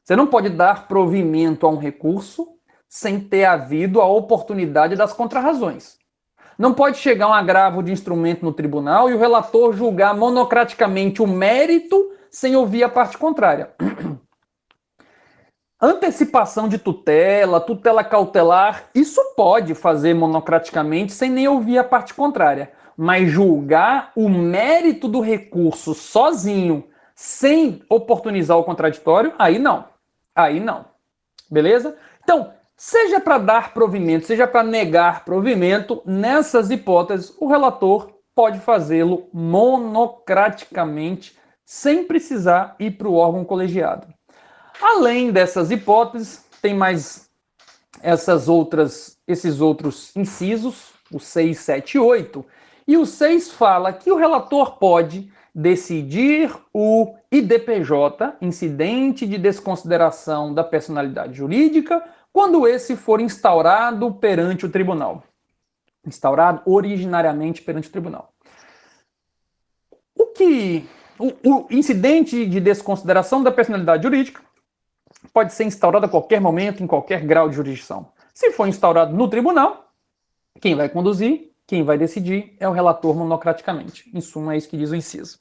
S1: Você não pode dar provimento a um recurso sem ter havido a oportunidade das contrarrazões. Não pode chegar um agravo de instrumento no tribunal e o relator julgar monocraticamente o mérito sem ouvir a parte contrária. Antecipação de tutela, tutela cautelar, isso pode fazer monocraticamente sem nem ouvir a parte contrária. Mas julgar o mérito do recurso sozinho, sem oportunizar o contraditório, aí não. Aí não. Beleza? Então, seja para dar provimento, seja para negar provimento, nessas hipóteses, o relator pode fazê-lo monocraticamente, sem precisar ir para o órgão colegiado. Além dessas hipóteses, tem mais esses outros incisos, o 6, 7 e 8. E o 6 fala que o relator pode decidir o IDPJ, incidente de desconsideração da personalidade jurídica, quando esse for instaurado perante o tribunal. Instaurado originariamente perante o tribunal. O incidente de desconsideração da personalidade jurídica pode ser instaurado a qualquer momento, em qualquer grau de jurisdição. Se for instaurado no tribunal, quem vai conduzir, quem vai decidir é o relator monocraticamente. Em suma, é isso que diz o inciso.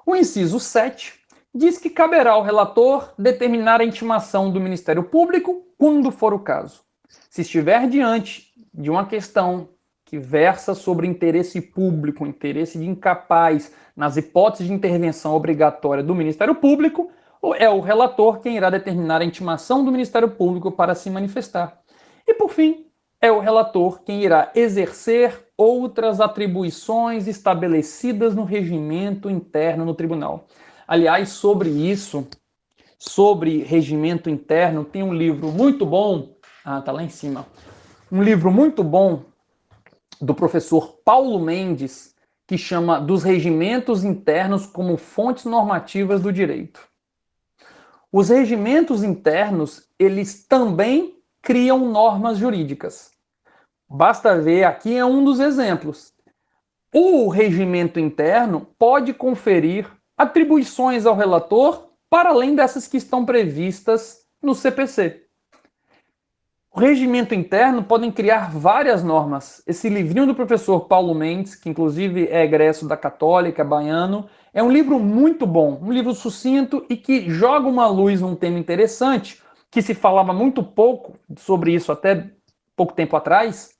S1: O inciso 7 diz que caberá ao relator determinar a intimação do Ministério Público quando for o caso. Se estiver diante de uma questão que versa sobre interesse público, interesse de incapaz, nas hipóteses de intervenção obrigatória do Ministério Público, é o relator quem irá determinar a intimação do Ministério Público para se manifestar. E, por fim, é o relator quem irá exercer outras atribuições estabelecidas no regimento interno no tribunal. Aliás, sobre isso, sobre regimento interno, tem um livro muito bom, tá lá em cima, um livro muito bom do professor Paulo Mendes, que chama Dos Regimentos Internos como Fontes Normativas do Direito. Os regimentos internos, eles também criam normas jurídicas. Basta ver, aqui é um dos exemplos. O regimento interno pode conferir atribuições ao relator para além dessas que estão previstas no CPC. O regimento interno podem criar várias normas. Esse livrinho do professor Paulo Mendes, que inclusive é egresso da Católica, baiano, é um livro muito bom, um livro sucinto e que joga uma luz num tema interessante, que se falava muito pouco sobre isso até pouco tempo atrás,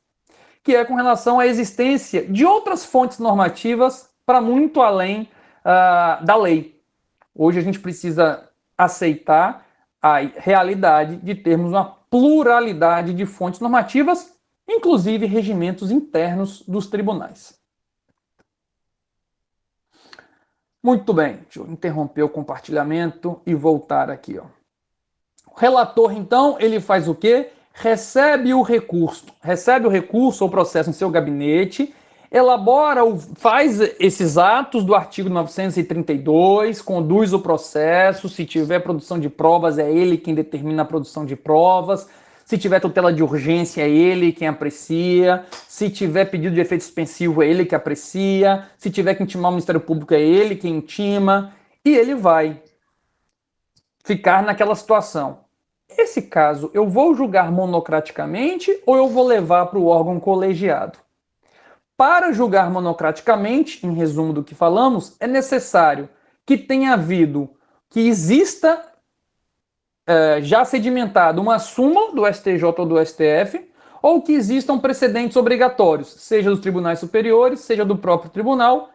S1: que é com relação à existência de outras fontes normativas para muito além da lei. Hoje a gente precisa aceitar a realidade de termos uma pluralidade de fontes normativas, inclusive regimentos internos dos tribunais. Muito bem, deixa eu interromper o compartilhamento e voltar aqui. O relator, então, ele faz o quê? Recebe o recurso ou processo em seu gabinete, elabora, faz esses atos do artigo 932, conduz o processo, se tiver produção de provas, é ele quem determina a produção de provas, se tiver tutela de urgência, é ele quem aprecia, se tiver pedido de efeito suspensivo, é ele que aprecia, se tiver que intimar o Ministério Público, é ele quem intima, e ele vai ficar naquela situação. Esse caso, eu vou julgar monocraticamente ou eu vou levar para o órgão colegiado? Para julgar monocraticamente, em resumo do que falamos, é necessário que tenha havido, que exista já sedimentado uma súmula do STJ ou do STF, ou que existam precedentes obrigatórios, seja dos tribunais superiores, seja do próprio tribunal,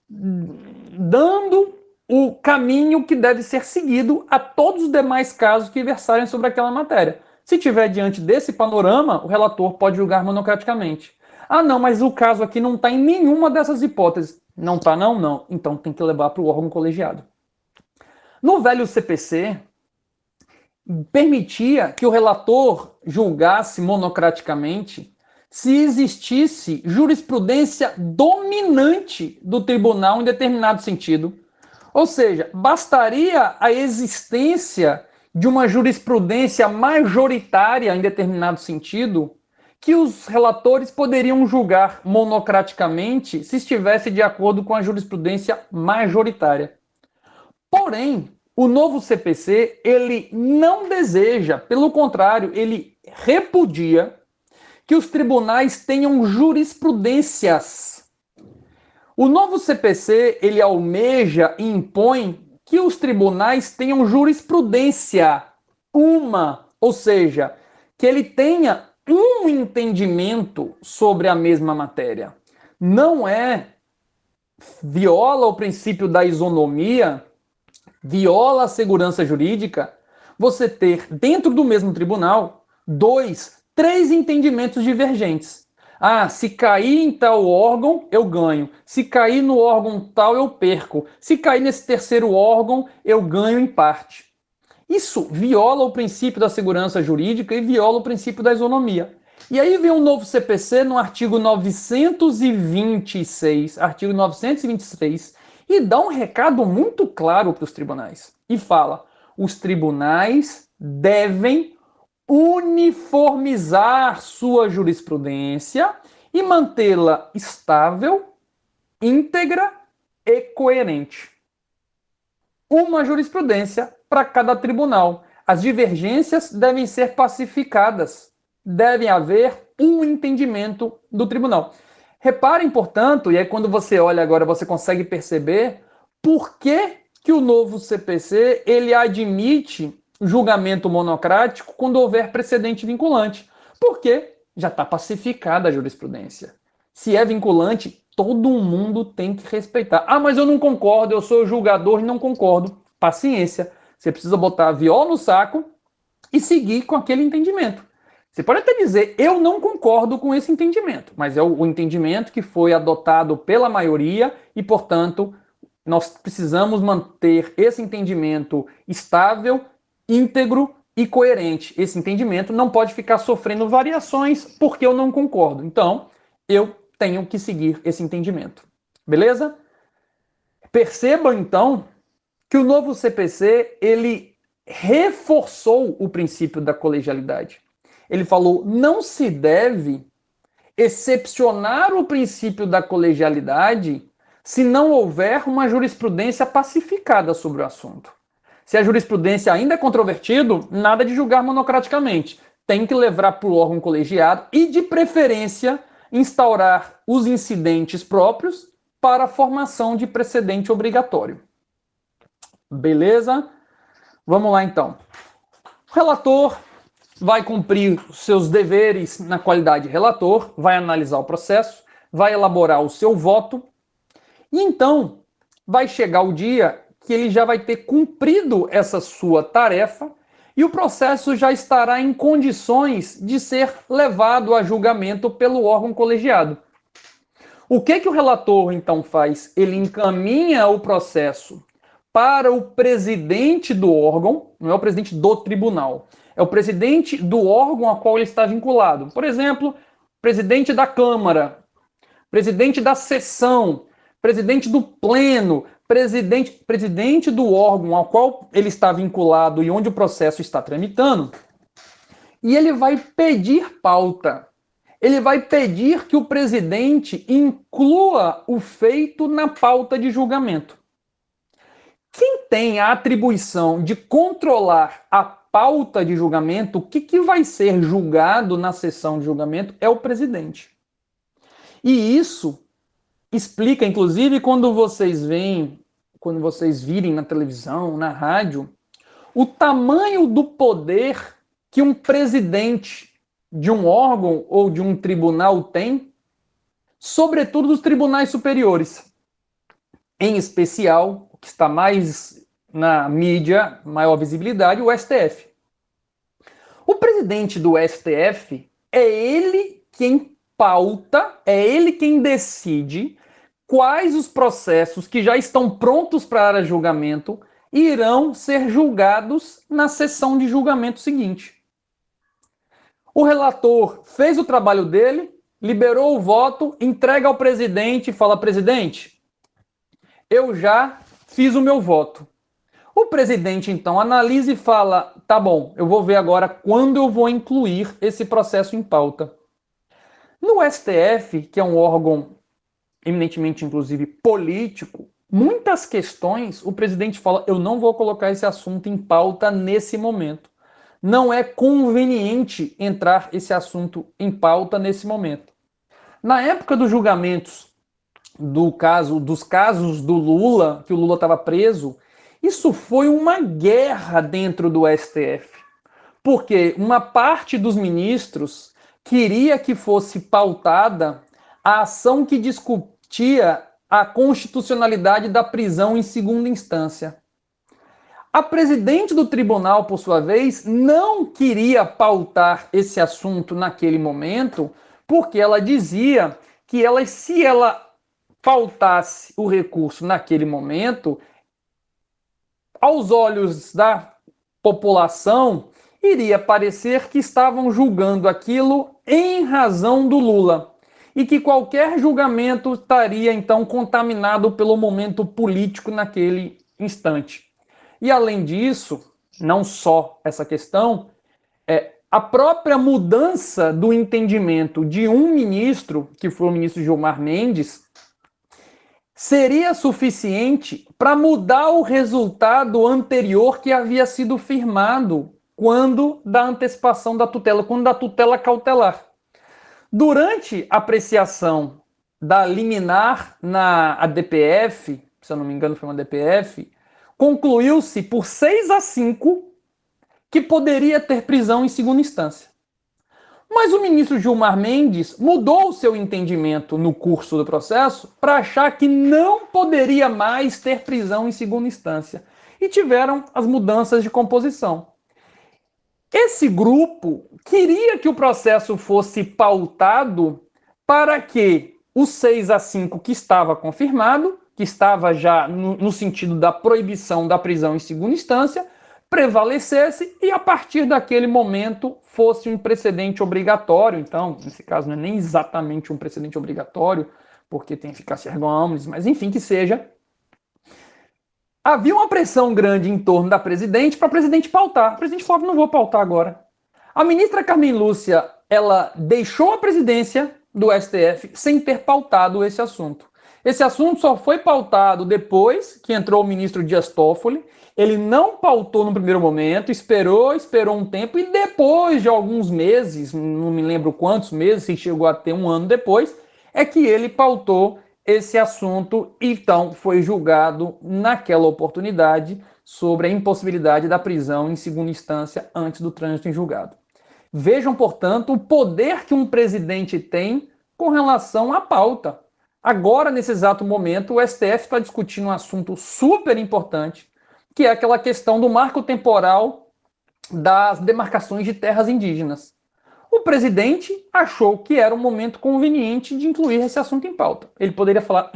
S1: dando o caminho que deve ser seguido a todos os demais casos que versarem sobre aquela matéria. Se tiver diante desse panorama, o relator pode julgar monocraticamente. Ah, não, mas o caso aqui não está em nenhuma dessas hipóteses. Não está, não? Não. Então tem que levar para o órgão colegiado. No velho CPC, permitia que o relator julgasse monocraticamente se existisse jurisprudência dominante do tribunal em determinado sentido. Ou seja, bastaria a existência de uma jurisprudência majoritária em determinado sentido que os relatores poderiam julgar monocraticamente se estivesse de acordo com a jurisprudência majoritária. Porém, o novo CPC, ele não deseja, pelo contrário, ele repudia que os tribunais tenham jurisprudências. O novo CPC, ele almeja e impõe que os tribunais tenham jurisprudência ou seja, que ele tenha um entendimento sobre a mesma matéria. Não viola o princípio da isonomia, viola a segurança jurídica, você ter dentro do mesmo tribunal 2, 3 entendimentos divergentes. Ah, se cair em tal órgão, eu ganho. Se cair no órgão tal, eu perco. Se cair nesse terceiro órgão, eu ganho em parte. Isso viola o princípio da segurança jurídica e viola o princípio da isonomia. E aí vem um novo CPC no artigo 926 e dá um recado muito claro para os tribunais. E fala: os tribunais devem uniformizar sua jurisprudência e mantê-la estável, íntegra e coerente. Uma jurisprudência para cada tribunal. As divergências devem ser pacificadas. Deve haver um entendimento do tribunal. Reparem, portanto, e aí quando você olha agora, você consegue perceber por que o novo CPC ele admite julgamento monocrático quando houver precedente vinculante. Porque já está pacificada a jurisprudência. Se é vinculante, todo mundo tem que respeitar. Ah, mas eu não concordo, eu sou julgador e não concordo. Paciência. Você precisa botar a viola no saco e seguir com aquele entendimento. Você pode até dizer, eu não concordo com esse entendimento, mas é o entendimento que foi adotado pela maioria e, portanto, nós precisamos manter esse entendimento estável, íntegro e coerente. Esse entendimento não pode ficar sofrendo variações porque eu não concordo. Então, eu tenho que seguir esse entendimento. Beleza? Percebam, então, que o novo CPC, ele reforçou o princípio da colegialidade. Ele falou, não se deve excepcionar o princípio da colegialidade se não houver uma jurisprudência pacificada sobre o assunto. Se a jurisprudência ainda é controvertido, nada de julgar monocraticamente. Tem que levar para o órgão colegiado e, de preferência, instaurar os incidentes próprios para a formação de precedente obrigatório. Beleza? Vamos lá, então. O relator vai cumprir os seus deveres na qualidade de relator, vai analisar o processo, vai elaborar o seu voto, e então vai chegar o dia que ele já vai ter cumprido essa sua tarefa e o processo já estará em condições de ser levado a julgamento pelo órgão colegiado. O que o relator então faz? Ele encaminha o processo para o presidente do órgão, não é o presidente do tribunal, é o presidente do órgão a qual ele está vinculado. Por exemplo, presidente da Câmara, presidente da sessão, presidente do pleno, presidente do órgão ao qual ele está vinculado e onde o processo está tramitando, e ele vai pedir pauta. Ele vai pedir que o presidente inclua o feito na pauta de julgamento. Quem tem a atribuição de controlar a pauta de julgamento, o que vai ser julgado na sessão de julgamento, é o presidente. E isso explica, inclusive, quando vocês virem na televisão, na rádio, o tamanho do poder que um presidente de um órgão ou de um tribunal tem, sobretudo dos tribunais superiores. Em especial, o que está mais na mídia, maior visibilidade, o STF. O presidente do STF é ele quem pauta, é ele quem decide quais os processos que já estão prontos para julgamento irão ser julgados na sessão de julgamento seguinte. O relator fez o trabalho dele, liberou o voto, entrega ao presidente e fala, presidente, eu já fiz o meu voto. O presidente, então, analisa e fala, tá bom, eu vou ver agora quando eu vou incluir esse processo em pauta. No STF, que é um órgão eminentemente, inclusive, político, muitas questões o presidente fala, eu não vou colocar esse assunto em pauta nesse momento. Não é conveniente entrar esse assunto em pauta nesse momento. Na época dos julgamentos dos casos do Lula, que o Lula estava preso, isso foi uma guerra dentro do STF. porque uma parte dos ministros queria que fosse pautada a ação que discutia a constitucionalidade da prisão em segunda instância. A presidente do tribunal, por sua vez, não queria pautar esse assunto naquele momento, porque ela dizia que se ela pautasse o recurso naquele momento, aos olhos da população, iria parecer que estavam julgando aquilo em razão do Lula e que qualquer julgamento estaria então contaminado pelo momento político naquele instante. E além disso, não só essa questão, a própria mudança do entendimento de um ministro, que foi o ministro Gilmar Mendes, seria suficiente para mudar o resultado anterior que havia sido firmado quando da antecipação da tutela, quando da tutela cautelar. Durante a apreciação da liminar na ADPF, se eu não me engano foi uma ADPF, concluiu-se por 6-5 que poderia ter prisão em segunda instância. Mas o ministro Gilmar Mendes mudou o seu entendimento no curso do processo para achar que não poderia mais ter prisão em segunda instância. E tiveram as mudanças de composição. Esse grupo queria que o processo fosse pautado para que o 6-5 que estava confirmado, que estava já no sentido da proibição da prisão em segunda instância, prevalecesse e a partir daquele momento fosse um precedente obrigatório. Então, nesse caso, não é nem exatamente um precedente obrigatório, porque tem eficácia erga omnes, mas enfim, que seja. Havia uma pressão grande em torno da presidente para a presidente pautar. A presidente falou, não vou pautar agora. A ministra Carmen Lúcia, ela deixou a presidência do STF sem ter pautado esse assunto. Esse assunto só foi pautado depois que entrou o ministro Dias Toffoli. Ele não pautou no primeiro momento, esperou um tempo e depois de alguns meses, não me lembro quantos meses, se chegou a ter um ano depois, é que ele pautou esse assunto e então foi julgado naquela oportunidade sobre a impossibilidade da prisão em segunda instância antes do trânsito em julgado. Vejam, portanto, o poder que um presidente tem com relação à pauta. Agora, nesse exato momento, o STF está discutindo um assunto super importante, que é aquela questão do marco temporal das demarcações de terras indígenas. O presidente achou que era um momento conveniente de incluir esse assunto em pauta. Ele poderia falar,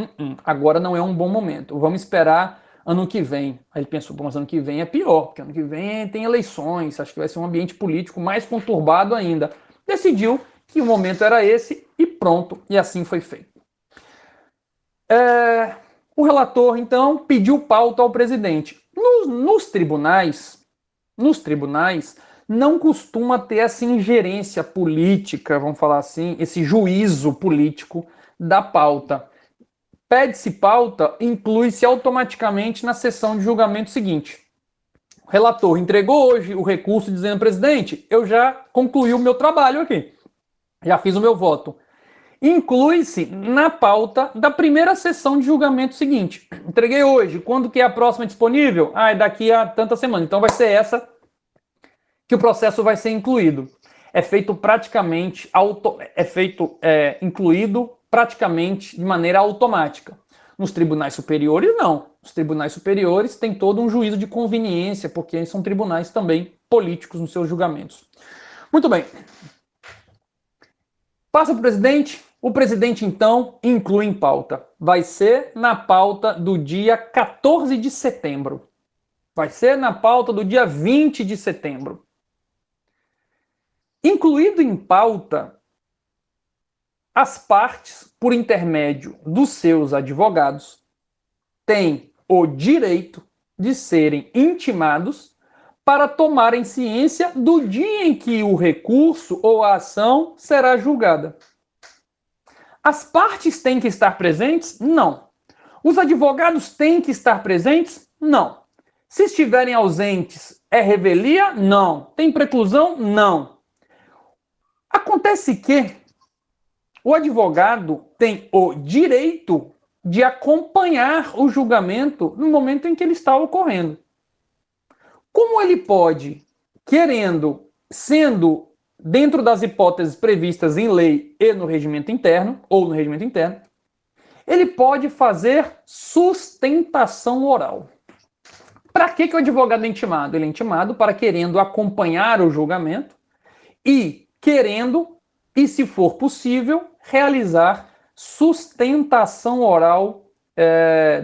S1: agora não é um bom momento, vamos esperar ano que vem. Aí ele pensou, mas ano que vem é pior, porque ano que vem tem eleições, acho que vai ser um ambiente político mais conturbado ainda. Decidiu que o momento era esse e pronto, e assim foi feito. O relator, então, pediu pauta ao presidente. Nos tribunais, não costuma ter essa ingerência política, vamos falar assim, esse juízo político da pauta. Pede-se pauta, inclui-se automaticamente na sessão de julgamento seguinte. O relator entregou hoje o recurso dizendo, presidente, eu já concluí o meu trabalho aqui, já fiz o meu voto. Inclui-se na pauta da primeira sessão de julgamento seguinte. Entreguei hoje, quando que é a próxima disponível? É daqui a tantas semanas, então vai ser essa que o processo vai ser incluído. É feito praticamente, incluído praticamente de maneira automática. Nos tribunais superiores, não. Os tribunais superiores têm todo um juízo de conveniência, porque são tribunais também políticos nos seus julgamentos. Muito bem. Passa para o presidente. O presidente, então, inclui em pauta. Vai ser na pauta do dia 14 de setembro. Vai ser na pauta do dia 20 de setembro. Incluído em pauta, as partes, por intermédio dos seus advogados, têm o direito de serem intimados para tomarem ciência do dia em que o recurso ou a ação será julgada. As partes têm que estar presentes? Não. Os advogados têm que estar presentes? Não. Se estiverem ausentes, é revelia? Não. Tem preclusão? Não. Acontece que o advogado tem o direito de acompanhar o julgamento no momento em que ele está ocorrendo. Como ele pode, querendo sendo dentro das hipóteses previstas em lei e no regimento interno, ou no regimento interno, ele pode fazer sustentação oral. Para que o advogado é intimado? Ele é intimado para querendo acompanhar o julgamento e querendo, e se for possível, realizar sustentação oral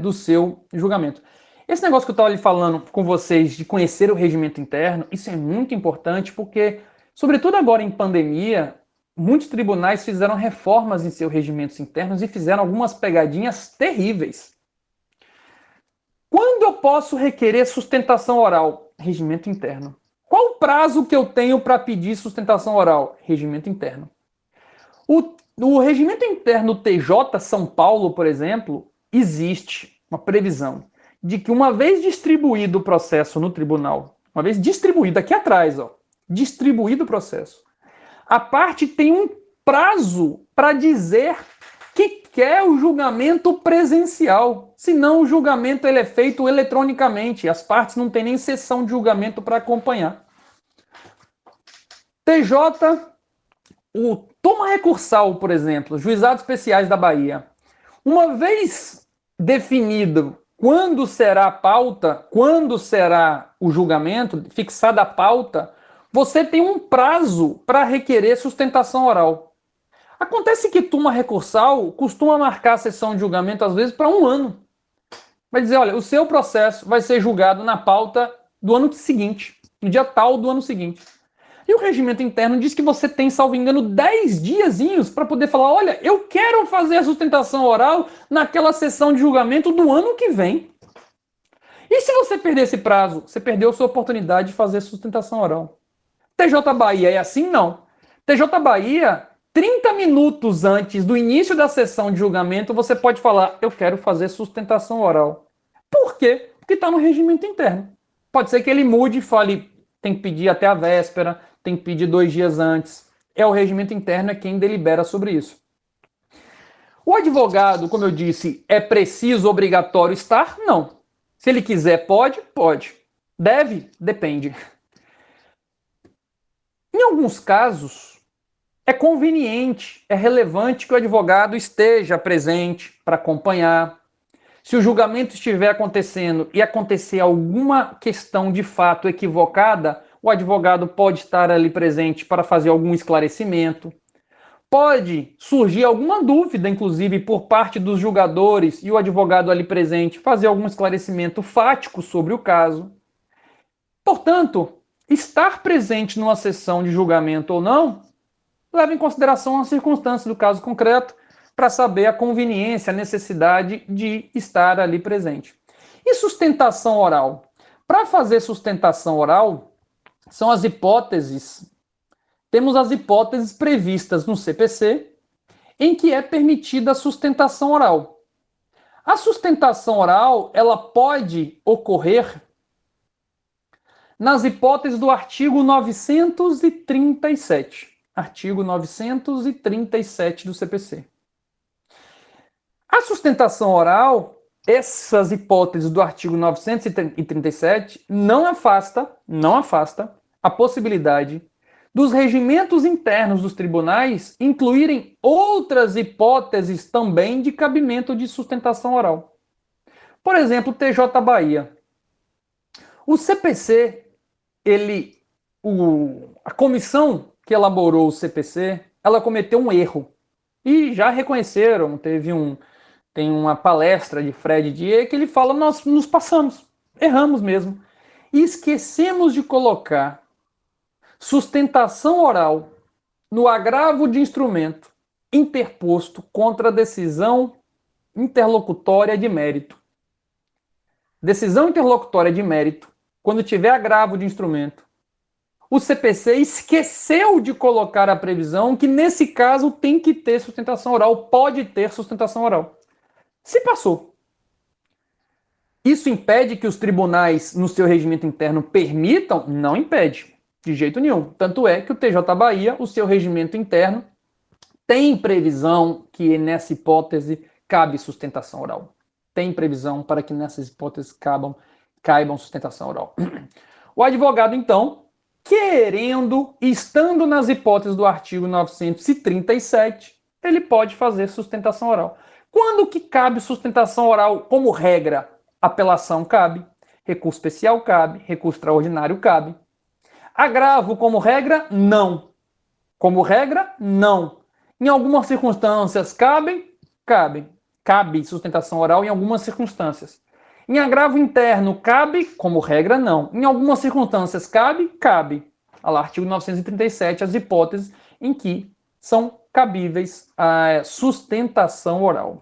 S1: do seu julgamento. Esse negócio que eu estava ali falando com vocês de conhecer o regimento interno, isso é muito importante porque, sobretudo agora em pandemia, muitos tribunais fizeram reformas em seus regimentos internos e fizeram algumas pegadinhas terríveis. Quando eu posso requerer sustentação oral? Regimento interno. Qual o prazo que eu tenho para pedir sustentação oral? Regimento interno. O regimento interno TJ São Paulo, por exemplo, existe uma previsão de que uma vez distribuído o processo no tribunal, uma vez distribuído aqui atrás, distribuído o processo, a parte tem um prazo para dizer que quer o julgamento presencial. Senão o julgamento ele é feito eletronicamente. As partes não têm nem sessão de julgamento para acompanhar. TJ, o toma recursal, por exemplo, Juizados Especiais da Bahia. Uma vez definido quando será a pauta, quando será o julgamento, fixada a pauta, você tem um prazo para requerer sustentação oral. Acontece que turma recursal costuma marcar a sessão de julgamento, às vezes, para 1 ano. Vai dizer, olha, o seu processo vai ser julgado na pauta do ano seguinte, no dia tal do ano seguinte. E o regimento interno diz que você tem, salvo engano, 10 diazinhos para poder falar, olha, eu quero fazer a sustentação oral naquela sessão de julgamento do ano que vem. E se você perder esse prazo, você perdeu a sua oportunidade de fazer sustentação oral. TJ Bahia é assim? Não. TJ Bahia, 30 minutos antes do início da sessão de julgamento, você pode falar, eu quero fazer sustentação oral. Por quê? Porque está no regimento interno. Pode ser que ele mude e fale, tem que pedir até a véspera, tem que pedir 2 dias antes. É o regimento interno, é quem delibera sobre isso. O advogado, como eu disse, é preciso, obrigatório estar? Não. Se ele quiser, pode? Pode. Deve? Depende. Em alguns casos, é conveniente, é relevante que o advogado esteja presente para acompanhar. Se o julgamento estiver acontecendo e acontecer alguma questão de fato equivocada, o advogado pode estar ali presente para fazer algum esclarecimento. Pode surgir alguma dúvida, inclusive, por parte dos julgadores e o advogado ali presente fazer algum esclarecimento fático sobre o caso. Portanto, estar presente numa sessão de julgamento ou não, leva em consideração as circunstâncias do caso concreto para saber a conveniência, a necessidade de estar ali presente. E sustentação oral? Para fazer sustentação oral, são as hipóteses. Temos as hipóteses previstas no CPC, em que é permitida a sustentação oral. A sustentação oral, ela pode ocorrer nas hipóteses do artigo 937. Artigo 937 do CPC. A sustentação oral, essas hipóteses do artigo 937 não afasta a possibilidade dos regimentos internos dos tribunais incluírem outras hipóteses também de cabimento de sustentação oral. Por exemplo, TJ Bahia. O CPC, a comissão que elaborou o CPC, ela cometeu um erro. E já reconheceram, tem uma palestra de Fred Dier que ele fala, nós nos passamos, erramos mesmo. E esquecemos de colocar sustentação oral no agravo de instrumento interposto contra a decisão interlocutória de mérito. Decisão interlocutória de mérito, quando tiver agravo de instrumento, o CPC esqueceu de colocar a previsão que, nesse caso, tem que ter sustentação oral, pode ter sustentação oral. Se passou. Isso impede que os tribunais, no seu regimento interno, permitam? Não impede, de jeito nenhum. Tanto é que o TJ Bahia, o seu regimento interno, tem previsão que nessa hipótese cabe sustentação oral. Tem previsão para que nessas hipóteses caibam sustentação oral. O advogado, então, querendo, estando nas hipóteses do artigo 937, ele pode fazer sustentação oral. Quando que cabe sustentação oral como regra? Apelação cabe, recurso especial cabe, recurso extraordinário cabe. Agravo como regra? Não. Como regra? Não. Em algumas circunstâncias cabem? Cabem. Cabe sustentação oral em algumas circunstâncias. Em agravo interno, cabe? Como regra, não. Em algumas circunstâncias, cabe? Cabe. Olha lá, artigo 937, as hipóteses em que são cabíveis a sustentação oral.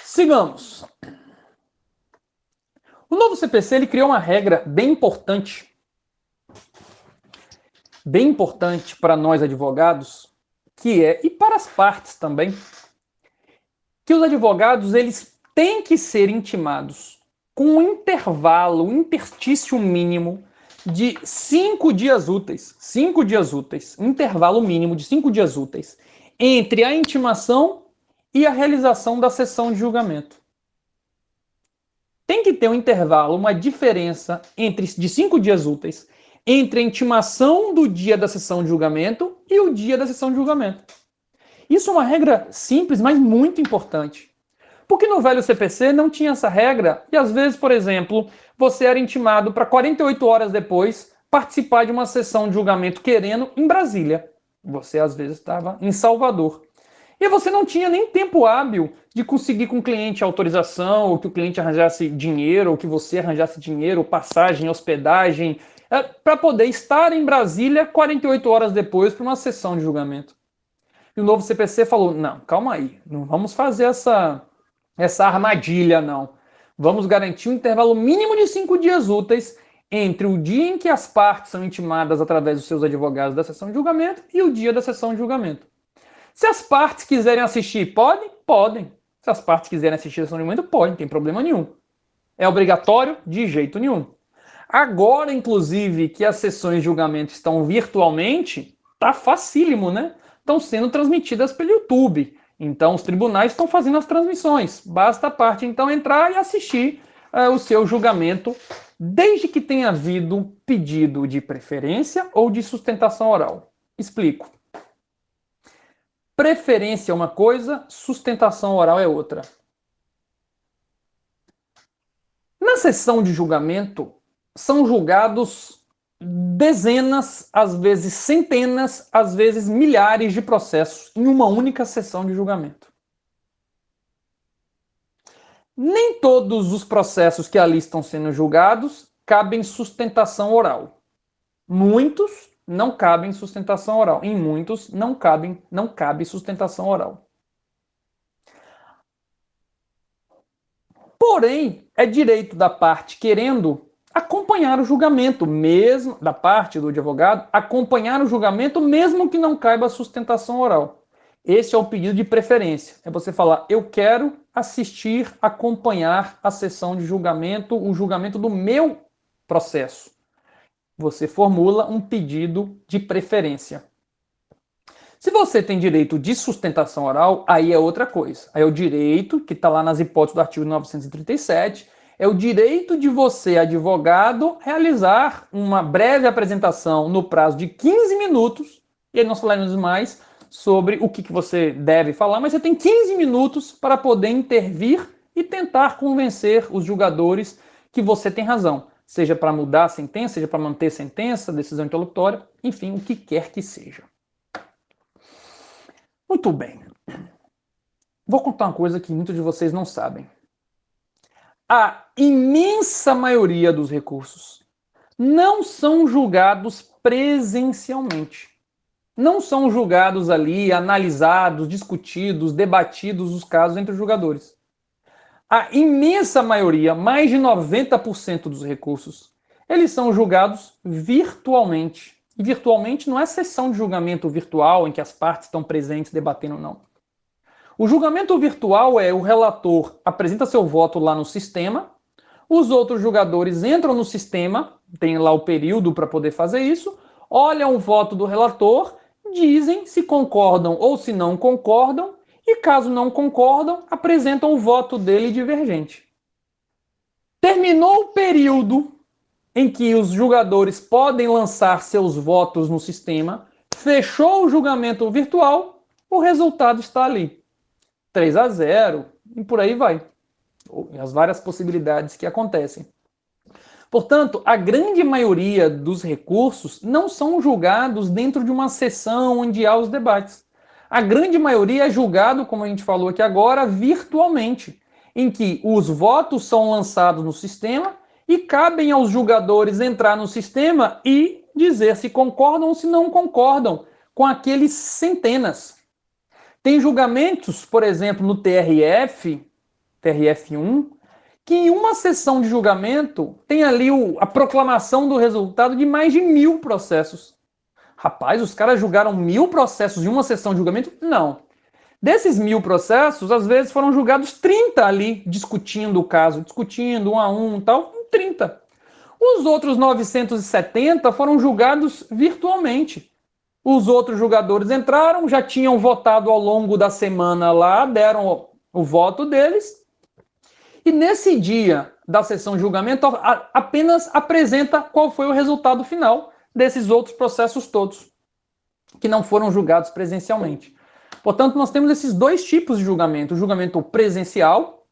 S1: Sigamos. O novo CPC ele criou uma regra bem importante para nós advogados, que é, e para as partes também, que os advogados eles têm que ser intimados com um intervalo, um interstício mínimo de 5 dias úteis. 5 dias úteis. Um intervalo mínimo de 5 dias úteis entre a intimação e a realização da sessão de julgamento. Tem que ter um intervalo, uma diferença de 5 dias úteis entre a intimação do dia da sessão de julgamento e o dia da sessão de julgamento. Isso é uma regra simples, mas muito importante. Porque no velho CPC não tinha essa regra e às vezes, por exemplo, você era intimado para 48 horas depois participar de uma sessão de julgamento querendo em Brasília. Você às vezes estava em Salvador. E você não tinha nem tempo hábil de conseguir com o cliente autorização, ou que o cliente arranjasse dinheiro, ou que você arranjasse dinheiro, passagem, hospedagem, para poder estar em Brasília 48 horas depois para uma sessão de julgamento. E o novo CPC falou, não, calma aí, não vamos fazer essa armadilha, não. Vamos garantir um intervalo mínimo de 5 dias úteis entre o dia em que as partes são intimadas através dos seus advogados da sessão de julgamento e o dia da sessão de julgamento. Se as partes quiserem assistir, podem? Podem. Se as partes quiserem assistir a sessão de julgamento, podem, não tem problema nenhum. É obrigatório? De jeito nenhum. Agora, inclusive, que as sessões de julgamento estão virtualmente, tá facílimo, né? Estão sendo transmitidas pelo YouTube. Então, os tribunais estão fazendo as transmissões. Basta a parte, então, entrar e assistir o seu julgamento, desde que tenha havido pedido de preferência ou de sustentação oral. Explico. Preferência é uma coisa, sustentação oral é outra. Na sessão de julgamento, são julgados dezenas, às vezes centenas, às vezes milhares de processos em uma única sessão de julgamento. Nem todos os processos que ali estão sendo julgados cabem sustentação oral. Muitos não cabem sustentação oral. Em muitos não cabe sustentação oral. Porém, é direito da parte querendo acompanhar o julgamento, mesmo da parte do advogado, acompanhar o julgamento mesmo que não caiba sustentação oral. Esse é o pedido de preferência. É você falar, eu quero assistir, acompanhar a sessão de julgamento, o julgamento do meu processo. Você formula um pedido de preferência. Se você tem direito de sustentação oral, aí é outra coisa. Aí é o direito, que está lá nas hipóteses do artigo 937, é o direito de você, advogado, realizar uma breve apresentação no prazo de 15 minutos, e aí nós falaremos mais sobre o que você deve falar, mas você tem 15 minutos para poder intervir e tentar convencer os julgadores que você tem razão. Seja para mudar a sentença, seja para manter a sentença, decisão interlocutória, enfim, o que quer que seja. Muito bem. Vou contar uma coisa que muitos de vocês não sabem. A imensa maioria dos recursos não são julgados presencialmente. Não são julgados ali, analisados, discutidos, debatidos os casos entre os julgadores. A imensa maioria, mais de 90% dos recursos, eles são julgados virtualmente. E virtualmente não é sessão de julgamento virtual em que as partes estão presentes debatendo, não. O julgamento virtual é o relator apresenta seu voto lá no sistema, os outros julgadores entram no sistema, tem lá o período para poder fazer isso, olham o voto do relator, dizem se concordam ou se não concordam, e caso não concordam, apresentam o voto dele divergente. Terminou o período, em que os julgadores podem lançar seus votos no sistema, fechou o julgamento virtual, o resultado está ali. 3-0 e por aí vai. As várias possibilidades que acontecem. Portanto, a grande maioria dos recursos não são julgados dentro de uma sessão onde há os debates. A grande maioria é julgado, como a gente falou aqui agora, virtualmente, em que os votos são lançados no sistema e cabem aos julgadores entrar no sistema e dizer se concordam ou se não concordam com aqueles centenas. Tem julgamentos, por exemplo, no TRF1, que em uma sessão de julgamento tem ali a proclamação do resultado de mais de 1000 processos. Rapaz, os caras julgaram 1000 processos em uma sessão de julgamento? Não. Desses 1000 processos, às vezes foram julgados 30 ali, discutindo o caso, discutindo um a um e tal, 30. Os outros 970 foram julgados virtualmente. Os outros julgadores entraram, já tinham votado ao longo da semana lá, deram o voto deles, e nesse dia da sessão de julgamento apenas apresenta qual foi o resultado final desses outros processos todos, que não foram julgados presencialmente. Portanto, nós temos esses dois tipos de julgamento. O julgamento presencial,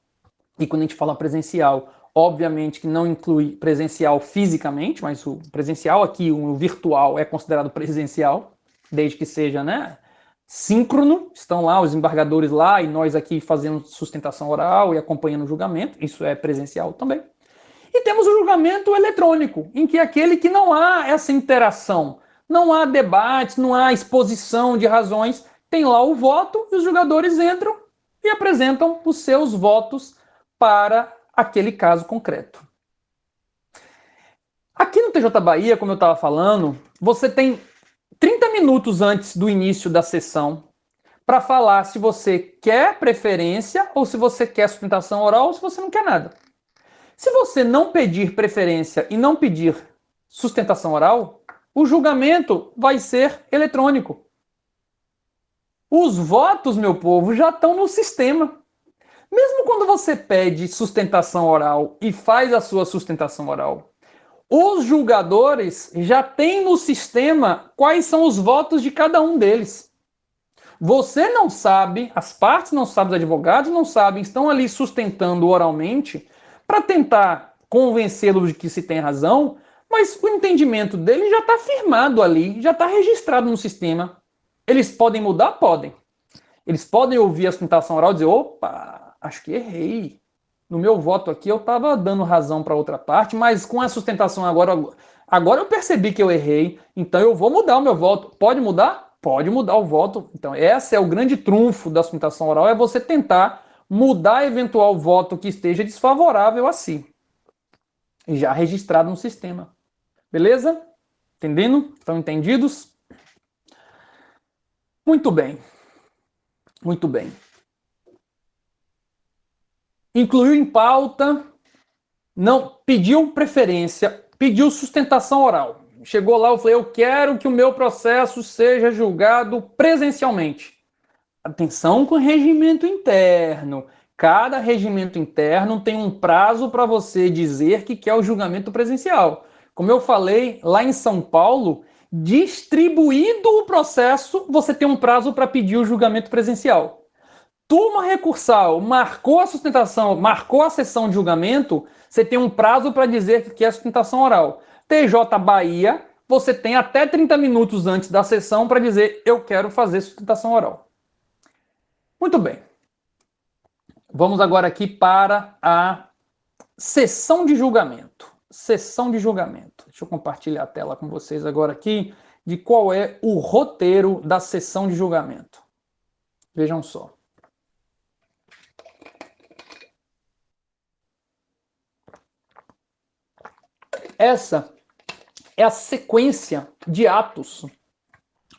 S1: e quando a gente fala presencial, obviamente que não inclui presencial fisicamente, mas o presencial aqui, o virtual, é considerado presencial, desde que seja, né, síncrono, estão lá os embargadores lá e nós aqui fazendo sustentação oral e acompanhando o julgamento, isso é presencial também. E temos o julgamento eletrônico, em que é aquele que não há essa interação, não há debates, não há exposição de razões, tem lá o voto e os julgadores entram e apresentam os seus votos para aquele caso concreto. Aqui no TJ Bahia, como eu estava falando, você tem 30 minutos antes do início da sessão para falar se você quer preferência ou se você quer sustentação oral ou se você não quer nada. Se você não pedir preferência e não pedir sustentação oral, o julgamento vai ser eletrônico. Os votos, meu povo, já estão no sistema. Mesmo quando você pede sustentação oral e faz a sua sustentação oral, os julgadores já têm no sistema quais são os votos de cada um deles. Você não sabe, as partes não sabem, os advogados não sabem, estão ali sustentando oralmente para tentar convencê-los de que se tem razão, mas o entendimento deles já está firmado ali, já está registrado no sistema. Eles podem mudar? Podem. Eles podem ouvir a sustentação oral e dizer, opa, acho que errei. No meu voto aqui eu estava dando razão para outra parte, mas com a sustentação agora eu percebi que eu errei, então eu vou mudar o meu voto. Pode mudar? Pode mudar o voto. Então esse é o grande trunfo da sustentação oral, é você tentar mudar eventual voto que esteja desfavorável a si. Já registrado no sistema. Beleza? Entendendo? Estão entendidos? Muito bem. Muito bem. Incluiu em pauta, não pediu preferência, pediu sustentação oral. Chegou lá, eu falei, eu quero que o meu processo seja julgado presencialmente. Atenção com o regimento interno. Cada regimento interno tem um prazo para você dizer que quer o julgamento presencial. Como eu falei, lá em São Paulo, distribuído o processo, você tem um prazo para pedir o julgamento presencial. Turma recursal, marcou a sustentação, marcou a sessão de julgamento, você tem um prazo para dizer que quer sustentação oral. TJ Bahia, você tem até 30 minutos antes da sessão para dizer eu quero fazer sustentação oral. Muito bem. Vamos agora aqui para a sessão de julgamento. Sessão de julgamento. Deixa eu compartilhar a tela com vocês agora aqui de qual é o roteiro da sessão de julgamento. Vejam só. Essa é a sequência de atos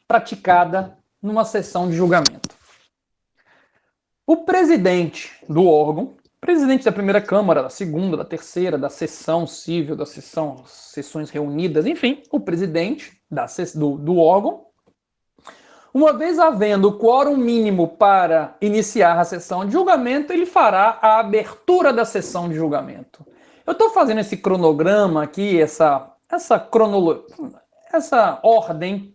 S1: praticada numa sessão de julgamento. O presidente do órgão, presidente da primeira Câmara, da segunda, da terceira, da sessão civil, das sessões reunidas, enfim, o presidente do órgão, uma vez havendo o quórum mínimo para iniciar a sessão de julgamento, ele fará a abertura da sessão de julgamento. Eu estou fazendo esse cronograma aqui, essa ordem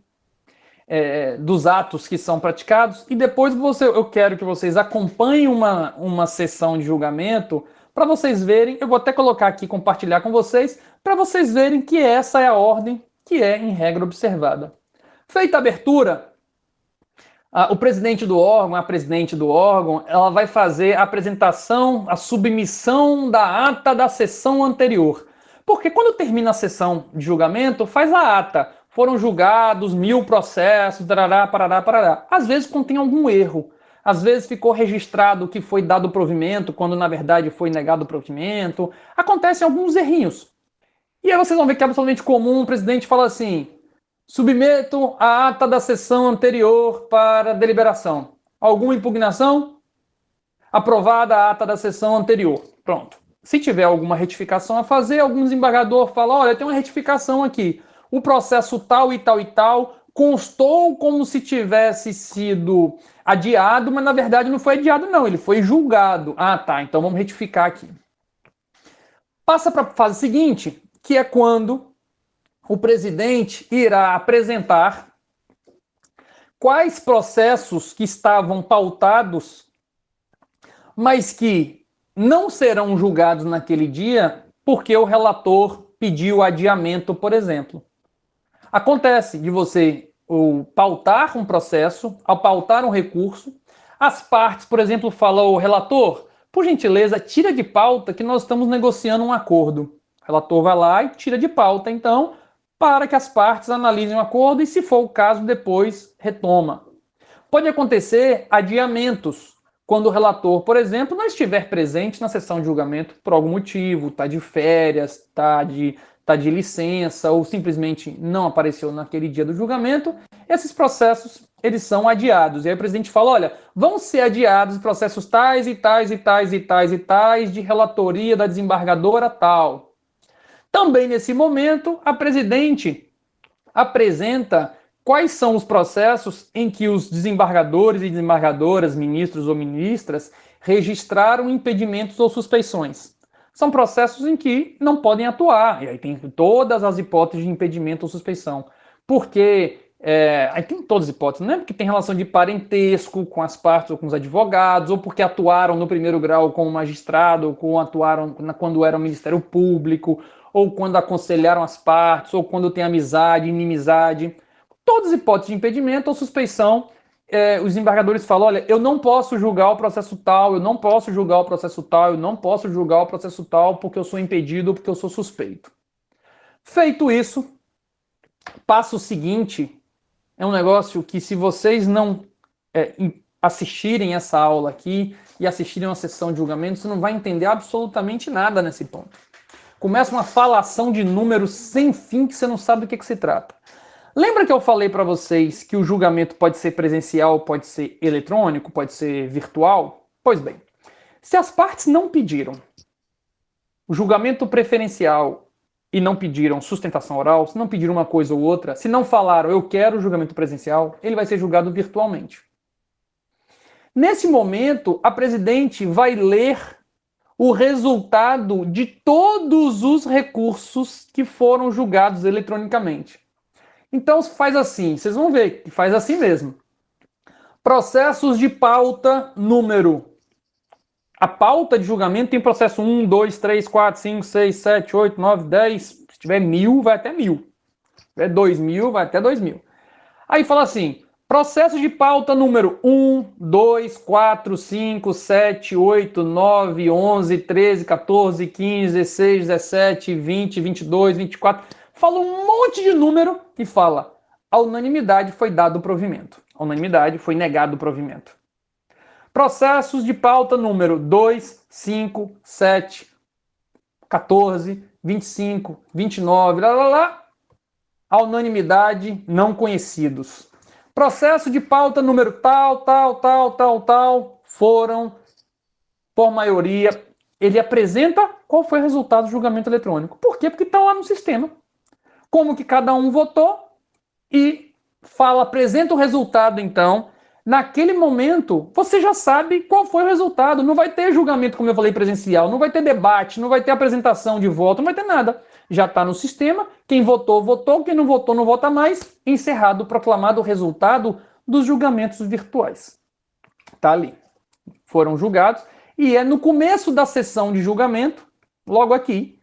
S1: dos atos que são praticados, e depois eu quero que vocês acompanhem uma sessão de julgamento para vocês verem. Eu vou até colocar aqui, compartilhar com vocês, para vocês verem que essa é a ordem que é em regra observada. Feita a abertura, o presidente do órgão, a presidente do órgão, ela vai fazer a apresentação, a submissão da ata da sessão anterior. Porque quando termina a sessão de julgamento, faz a ata. Foram julgados 1000 processos, tarará, parará, parará. Às vezes contém algum erro. Às vezes ficou registrado que foi dado provimento, quando na verdade foi negado o provimento. Acontecem alguns errinhos. E aí vocês vão ver que é absolutamente comum o presidente fala assim: submeto a ata da sessão anterior para deliberação. Alguma impugnação? Aprovada a ata da sessão anterior. Pronto. Se tiver alguma retificação a fazer, algum desembargador fala: olha, tem uma retificação aqui. O processo tal e tal e tal constou como se tivesse sido adiado, mas na verdade não foi adiado não, ele foi julgado. Ah, tá, então vamos retificar aqui. Passa para a fase seguinte, que é quando o presidente irá apresentar quais processos que estavam pautados, mas que não serão julgados naquele dia porque o relator pediu adiamento, por exemplo. Acontece de você pautar um processo, ao pautar um recurso, as partes, por exemplo, falam: o relator, por gentileza, tira de pauta que nós estamos negociando um acordo. O relator vai lá e tira de pauta, então, para que as partes analisem o acordo e, se for o caso, depois retoma. Pode acontecer adiamentos, quando o relator, por exemplo, não estiver presente na sessão de julgamento por algum motivo, está de férias, está de licença ou simplesmente não apareceu naquele dia do julgamento. Esses processos, eles são adiados. E aí o presidente fala: olha, vão ser adiados processos tais e tais e tais e tais e tais de relatoria da desembargadora tal. Também nesse momento, a presidente apresenta quais são os processos em que os desembargadores e desembargadoras, ministros ou ministras, registraram impedimentos ou suspeições. São processos em que não podem atuar, e aí tem todas as hipóteses de impedimento ou suspeição. Porque, aí tem todas as hipóteses, não é porque tem relação de parentesco com as partes ou com os advogados, ou porque atuaram no primeiro grau como magistrado, ou atuaram quando era o Ministério Público, ou quando aconselharam as partes, ou quando tem amizade, inimizade. Todas as hipóteses de impedimento ou suspeição, os desembargadores falam: olha, eu não posso julgar o processo tal, eu não posso julgar o processo tal, eu não posso julgar o processo tal porque eu sou impedido ou porque eu sou suspeito. Feito isso, passo seguinte é um negócio que, se vocês não assistirem essa aula aqui e assistirem uma sessão de julgamento, você não vai entender absolutamente nada nesse ponto. Começa uma falação de números sem fim que você não sabe do que se trata. Lembra que eu falei para vocês que o julgamento pode ser presencial, pode ser eletrônico, pode ser virtual? Pois bem, se as partes não pediram o julgamento preferencial e não pediram sustentação oral, se não pediram uma coisa ou outra, se não falaram eu quero o julgamento presencial, ele vai ser julgado virtualmente. Nesse momento, a presidente vai ler o resultado de todos os recursos que foram julgados eletronicamente. Então faz assim, vocês vão ver que faz assim mesmo. Processos de pauta número. A pauta de julgamento tem processo 1, 2, 3, 4, 5, 6, 7, 8, 9, 10. Se tiver 1000, vai até 1000. Se tiver 2000, vai até 2000. Aí fala assim: processo de pauta número 1, 2, 4, 5, 7, 8, 9, 11, 13, 14, 15, 16, 17, 20, 22, 24... Fala um monte de número e fala: a unanimidade foi dado o provimento. A unanimidade foi negado o provimento. Processos de pauta número 2, 5, 7, 14, 25, 29, a unanimidade não conhecidos. Processo de pauta número tal, foram, por maioria. Ele apresenta qual foi o resultado do julgamento eletrônico. Por quê? Porque está lá no sistema. Como que cada um votou e apresenta o resultado, então, Naquele momento, você já sabe qual foi o resultado. Não vai ter julgamento, como eu falei, presencial. Não vai ter debate, não vai ter apresentação de voto, não vai ter nada. Já está no sistema. Quem votou, votou. Quem não votou, não vota mais. Encerrado, proclamado o resultado dos julgamentos virtuais. Está ali. Foram julgados. E é no começo da sessão de julgamento, logo aqui,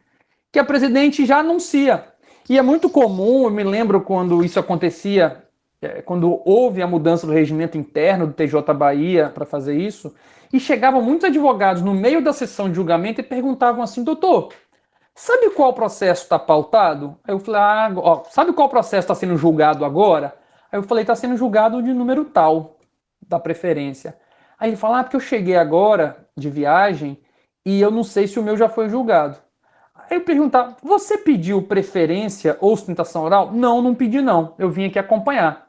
S1: que a presidente já anuncia. E é muito comum, eu me lembro quando isso acontecia, quando houve a mudança do regimento interno do TJ Bahia para fazer isso, e chegavam muitos advogados no meio da sessão de julgamento e perguntavam assim, doutor, sabe qual processo está pautado? Aí eu falei, sabe qual processo está sendo julgado agora? Aí eu falei, está sendo julgado de número tal, da preferência. Aí ele fala, porque eu cheguei agora de viagem e eu não sei se o meu já foi julgado. Aí eu perguntava, você pediu preferência ou sustentação oral? Não, não pedi não, eu vim aqui acompanhar.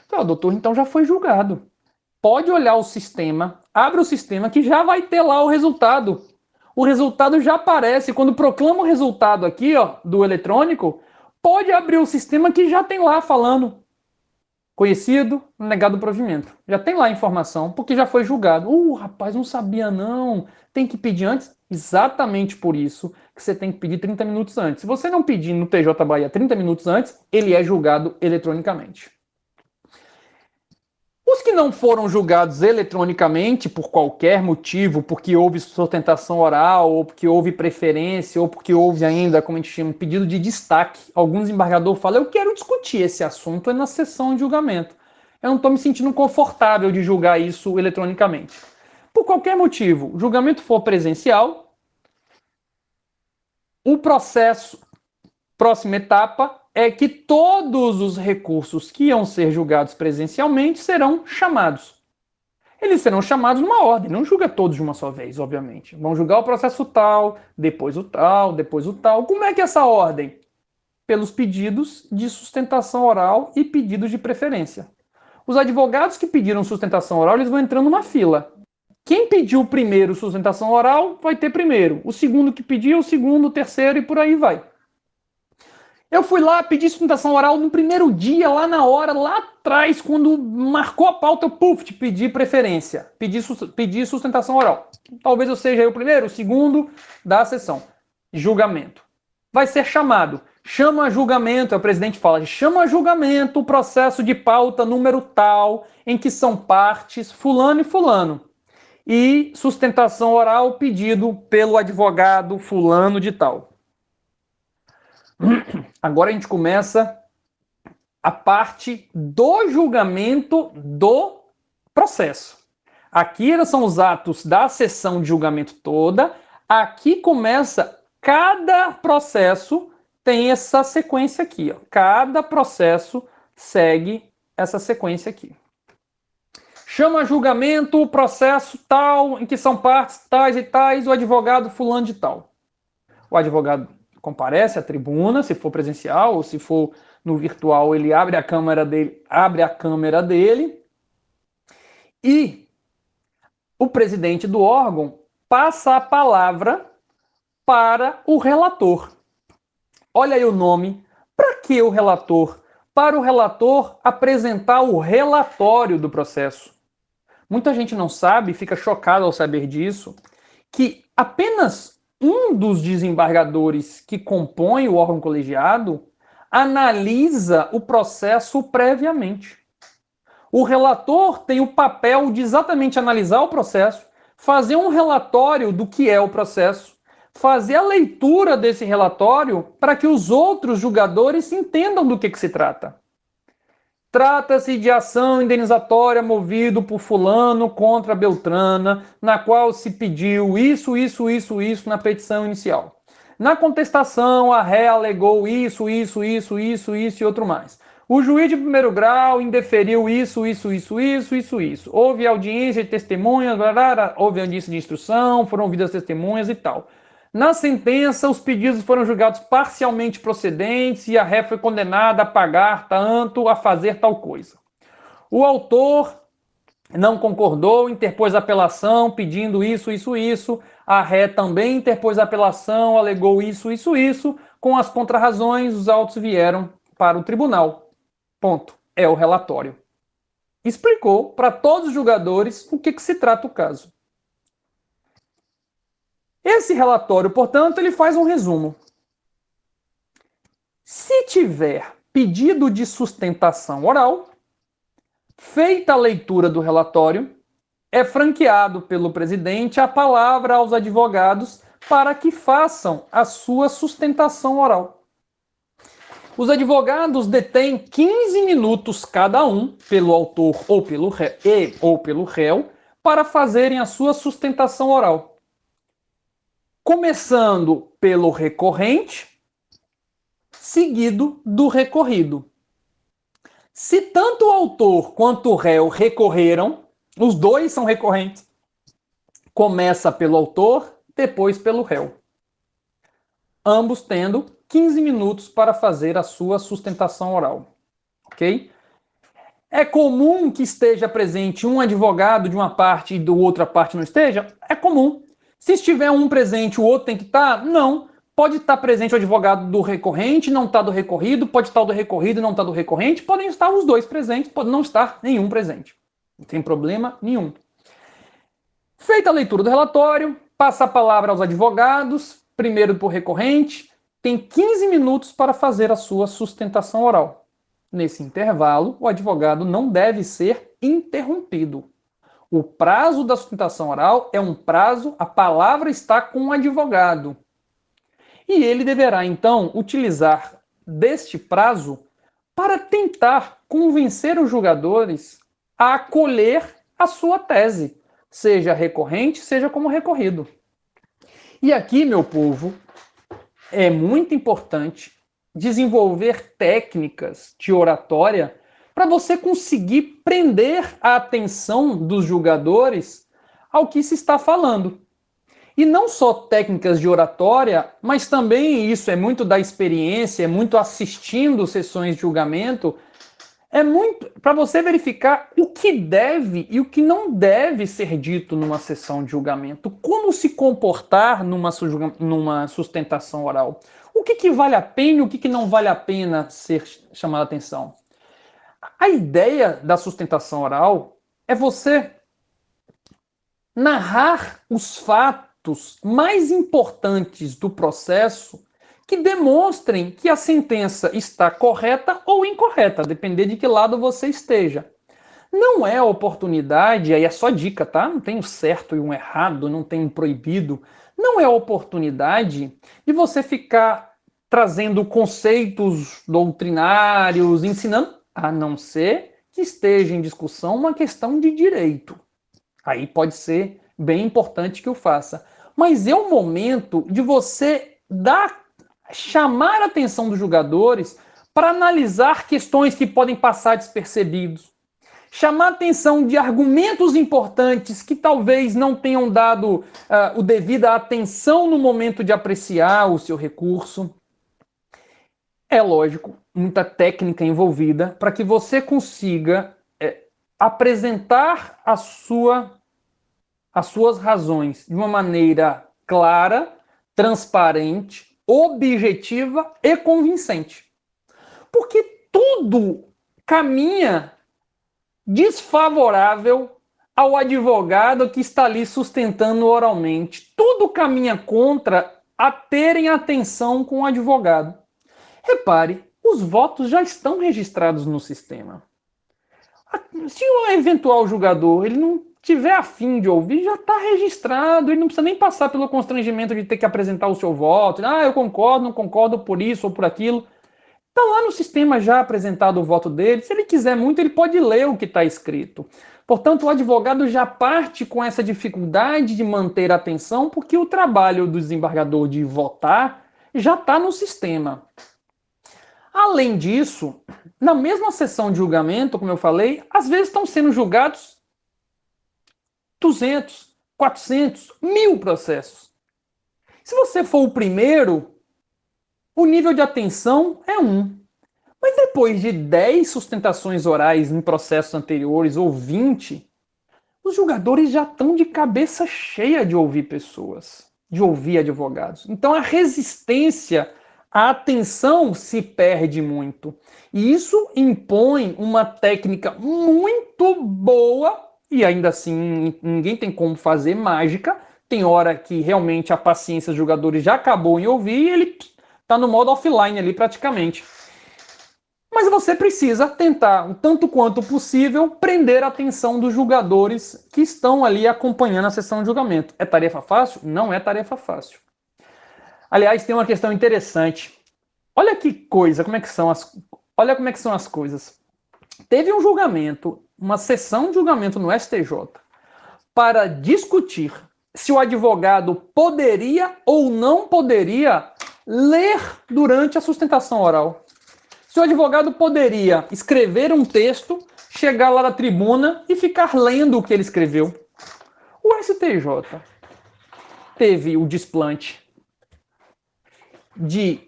S1: Então, doutor, então já foi julgado. Pode olhar o sistema, abre o sistema que já vai ter lá o resultado. O resultado já aparece. Quando proclama o resultado aqui, ó, do eletrônico, pode abrir o sistema que já tem lá falando. Conhecido, negado o provimento. Já tem lá a informação, porque já foi julgado. Rapaz, não sabia não. Tem que pedir antes? Exatamente por isso que você tem que pedir 30 minutos antes. Se você não pedir no TJ Bahia 30 minutos antes, ele é julgado eletronicamente. Os que não foram julgados eletronicamente por qualquer motivo, porque houve sustentação oral, ou porque houve preferência, ou porque houve ainda, como a gente chama, pedido de destaque. Algum desembargador fala, eu quero discutir esse assunto na sessão de julgamento. Eu não estou me sentindo confortável de julgar isso eletronicamente. Por qualquer motivo, o julgamento for presencial, o processo, próxima etapa, é que todos os recursos que iam ser julgados presencialmente serão chamados. Eles serão chamados numa ordem, não julga todos de uma só vez, obviamente. Vão julgar o processo tal, depois o tal, depois o tal. Como é que é essa ordem? Pelos pedidos de sustentação oral e pedidos de preferência. Os advogados que pediram sustentação oral, eles vão entrando numa fila. Quem pediu primeiro sustentação oral vai ter primeiro. O segundo que pediu, o segundo, o terceiro e por aí vai. Eu fui lá, pedi sustentação oral no primeiro dia, lá na hora, lá atrás, quando marcou a pauta, eu te pedi preferência, pedi sustentação oral. Talvez eu seja eu o primeiro, o segundo da sessão. Julgamento. Vai ser chamado. Chama a julgamento, o presidente fala, chama a julgamento o processo de pauta número tal, em que são partes fulano e fulano. E sustentação oral pedido pelo advogado fulano de tal. Agora a gente começa a parte do julgamento do processo. Aqui são os atos da sessão de julgamento toda. Aqui começa, cada processo tem essa sequência aqui. Ó. Cada processo segue essa sequência aqui. Chama a julgamento o processo tal, em que são partes tais e tais, o advogado fulano de tal. O advogado comparece à tribuna, se for presencial, ou se for no virtual, ele abre a câmera dele, e o presidente do órgão passa a palavra para o relator. Olha aí o nome. Para que o relator? Para o relator apresentar o relatório do processo. Muita gente não sabe, fica chocado ao saber disso, que apenas um dos desembargadores que compõe o órgão colegiado analisa o processo previamente. O relator tem o papel de exatamente analisar o processo, fazer um relatório do que é o processo, fazer a leitura desse relatório para que os outros julgadores entendam do que se trata. Trata-se de ação indenizatória movido por fulano contra Beltrana, na qual se pediu isso na petição inicial. Na contestação, a ré alegou isso e outro mais. O juiz de primeiro grau indeferiu isso. Houve audiência de testemunhas, houve audiência de instrução, foram ouvidas testemunhas e tal. Na sentença, os pedidos foram julgados parcialmente procedentes e a ré foi condenada a pagar tanto, a fazer tal coisa. O autor não concordou, interpôs apelação pedindo isso. A ré também interpôs apelação, alegou isso. Com as contrarrazões, os autos vieram para o tribunal. Ponto. É o relatório. explicou para todos os jogadores o que se trata o caso. Esse relatório, portanto, ele faz um resumo. Se tiver pedido de sustentação oral, feita a leitura do relatório, é franqueado pelo presidente a palavra aos advogados para que façam a sua sustentação oral. Os advogados detêm 15 minutos cada um, pelo autor ou pelo réu, para fazerem a sua sustentação oral. Começando pelo recorrente, seguido do recorrido. Se tanto o autor quanto o réu recorreram, os dois são recorrentes. Começa pelo autor, depois pelo réu. Ambos tendo 15 minutos para fazer a sua sustentação oral. Ok? É comum que esteja presente um advogado de uma parte e do outra parte não esteja? É comum. Se estiver um presente, o outro tem que estar? Não. Pode estar presente o advogado do recorrente, não está do recorrido, pode estar o do recorrido e não está do recorrente, podem estar os dois presentes, pode não estar nenhum presente. Não tem problema nenhum. Feita a leitura do relatório, passa a palavra aos advogados, primeiro para o recorrente, tem 15 minutos para fazer a sua sustentação oral. Nesse intervalo, o advogado não deve ser interrompido. O prazo da sustentação oral é um prazo, a palavra está com o advogado. E ele deverá, então, utilizar deste prazo para tentar convencer os julgadores a acolher a sua tese, seja recorrente, seja como recorrido. E aqui, meu povo, é muito importante desenvolver técnicas de oratória para você conseguir prender a atenção dos julgadores ao que se está falando. E não só técnicas de oratória, mas também isso é muito da experiência, é muito assistindo sessões de julgamento, é muito para você verificar o que deve e o que não deve ser dito numa sessão de julgamento, como se comportar numa sustentação oral, o que vale a pena e o que não vale a pena ser chamado a atenção. A ideia da sustentação oral é você narrar os fatos mais importantes do processo que demonstrem que a sentença está correta ou incorreta, a depender de que lado você esteja. Não é oportunidade, aí é só dica, tá? Não tem um certo e um errado, não tem um proibido. Não é oportunidade de você ficar trazendo conceitos doutrinários, ensinando, a não ser que esteja em discussão uma questão de direito. Aí pode ser bem importante que o faça. Mas é o momento de você chamar a atenção dos julgadores para analisar questões que podem passar despercebidos. Chamar a atenção de argumentos importantes que talvez não tenham dado o devida atenção no momento de apreciar o seu recurso. É lógico, muita técnica envolvida para que você consiga apresentar as suas razões de uma maneira clara, transparente, objetiva e convincente. Porque tudo caminha desfavorável ao advogado que está ali sustentando oralmente. Tudo caminha contra a terem atenção com o advogado. Repare, os votos já estão registrados no sistema. Se o eventual julgador ele não tiver a fim de ouvir, já está registrado, ele não precisa nem passar pelo constrangimento de ter que apresentar o seu voto. Eu concordo, não concordo por isso ou por aquilo. Está lá no sistema já apresentado o voto dele. Se ele quiser muito, ele pode ler o que está escrito. Portanto, o advogado já parte com essa dificuldade de manter a atenção, porque o trabalho do desembargador de votar já está no sistema. Além disso, na mesma sessão de julgamento, como eu falei, às vezes estão sendo julgados 200, 400, 1000 processos. Se você for o primeiro, o nível de atenção é 1. Mas depois de 10 sustentações orais em processos anteriores ou 20, os julgadores já estão de cabeça cheia de ouvir pessoas, de ouvir advogados. Então a resistência a atenção se perde muito. E isso impõe uma técnica muito boa, e ainda assim ninguém tem como fazer mágica. Tem hora que realmente a paciência dos jogadores já acabou em ouvir e ele está no modo offline ali praticamente. Mas você precisa tentar, o tanto quanto possível, prender a atenção dos jogadores que estão ali acompanhando a sessão de julgamento. É tarefa fácil? Não é tarefa fácil. Aliás, tem uma questão interessante. Olha que coisa, olha como é que são as coisas. Teve um julgamento, uma sessão de julgamento no STJ para discutir se o advogado poderia ou não poderia ler durante a sustentação oral. Se o advogado poderia escrever um texto, chegar lá na tribuna e ficar lendo o que ele escreveu. O STJ teve o desplante de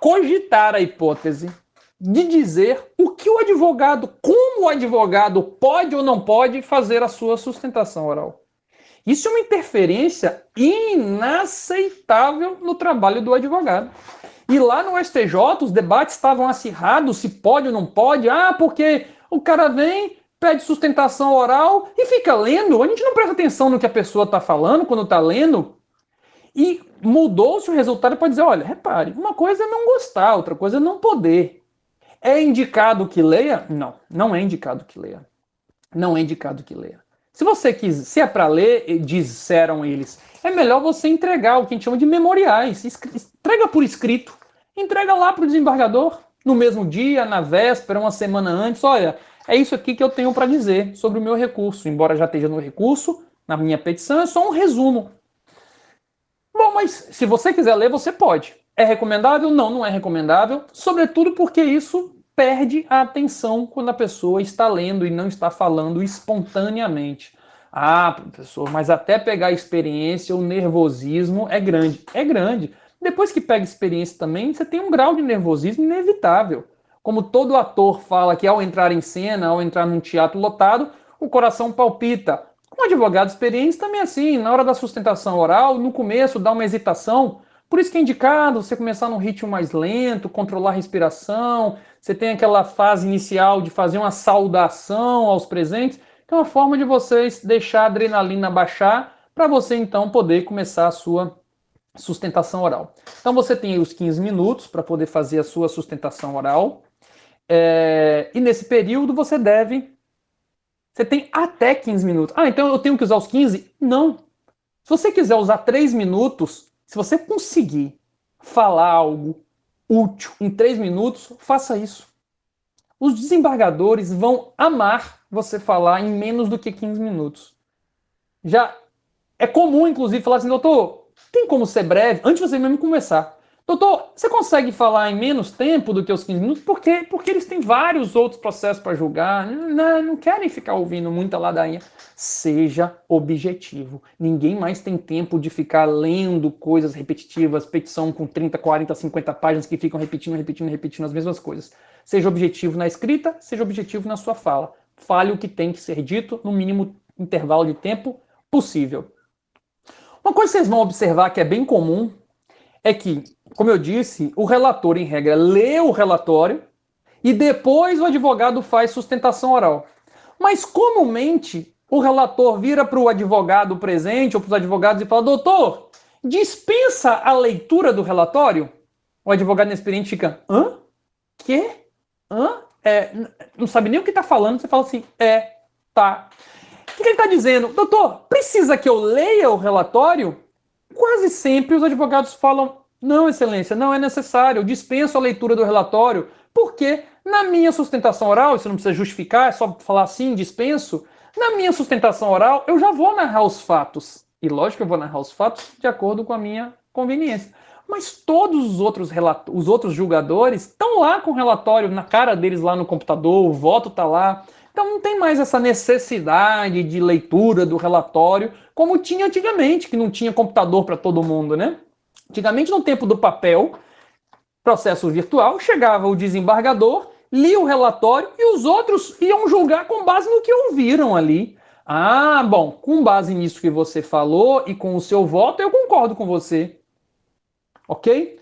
S1: cogitar a hipótese de dizer o que o advogado, como o advogado pode ou não pode fazer a sua sustentação oral. Isso é uma interferência inaceitável no trabalho do advogado. E lá no STJ os debates estavam acirrados, se pode ou não pode. Porque o cara vem, pede sustentação oral e fica lendo. A gente não presta atenção no que a pessoa está falando quando está lendo. E mudou-se o resultado para dizer, olha, repare, uma coisa é não gostar, outra coisa é não poder. É indicado que leia? Não, não é indicado que leia. Não é indicado que leia. Se você quiser, se é para ler, disseram eles, é melhor você entregar o que a gente chama de memoriais. Entrega por escrito. Entrega lá para o desembargador, no mesmo dia, na véspera, uma semana antes. Olha, é isso aqui que eu tenho para dizer sobre o meu recurso. Embora já esteja no recurso, na minha petição, é só um resumo. Bom, mas se você quiser ler, você pode. É recomendável? Não, não é recomendável. Sobretudo porque isso perde a atenção quando a pessoa está lendo e não está falando espontaneamente. Professor, mas até pegar a experiência, o nervosismo é grande. É grande. Depois que pega experiência também, você tem um grau de nervosismo inevitável. Como todo ator fala que ao entrar em cena, ao entrar num teatro lotado, o coração palpita. Um advogado experiente também é assim, na hora da sustentação oral, no começo dá uma hesitação. Por isso que é indicado você começar num ritmo mais lento, controlar a respiração. Você tem aquela fase inicial de fazer uma saudação aos presentes, que é uma forma de vocês deixar a adrenalina baixar para você então poder começar a sua sustentação oral. Então você tem os 15 minutos para poder fazer a sua sustentação oral. E nesse período você tem até 15 minutos. Então eu tenho que usar os 15? Não. Se você quiser usar 3 minutos, se você conseguir falar algo útil em 3 minutos, faça isso. Os desembargadores vão amar você falar em menos do que 15 minutos. Já é comum, inclusive, falar assim, doutor, tem como ser breve? Antes de você mesmo começar. Doutor, você consegue falar em menos tempo do que os 15 minutos? Por quê? Porque eles têm vários outros processos para julgar. Não querem ficar ouvindo muita ladainha. Seja objetivo. Ninguém mais tem tempo de ficar lendo coisas repetitivas, petição com 30, 40, 50 páginas que ficam repetindo as mesmas coisas. Seja objetivo na escrita, seja objetivo na sua fala. Fale o que tem que ser dito no mínimo intervalo de tempo possível. Uma coisa que vocês vão observar que é bem comum é que, como eu disse, o relator, em regra, lê o relatório e depois o advogado faz sustentação oral. Mas, comumente, o relator vira para o advogado presente ou para os advogados e fala, doutor, dispensa a leitura do relatório? O advogado inexperiente fica, quê? Não sabe nem o que está falando, você fala assim, tá. O que ele está dizendo? Doutor, precisa que eu leia o relatório? Quase sempre os advogados falam, não, excelência, não é necessário, eu dispenso a leitura do relatório, porque na minha sustentação oral, isso não precisa justificar, é só falar assim, dispenso, na minha sustentação oral eu já vou narrar os fatos. E lógico que eu vou narrar os fatos de acordo com a minha conveniência. Mas todos os outros julgadores estão lá com o relatório na cara deles lá no computador, o voto está lá. Então não tem mais essa necessidade de leitura do relatório como tinha antigamente, que não tinha computador para todo mundo, né? Antigamente, no tempo do papel, processo virtual, chegava o desembargador, lia o relatório e os outros iam julgar com base no que ouviram ali. Bom, com base nisso que você falou e com o seu voto, eu concordo com você. Ok?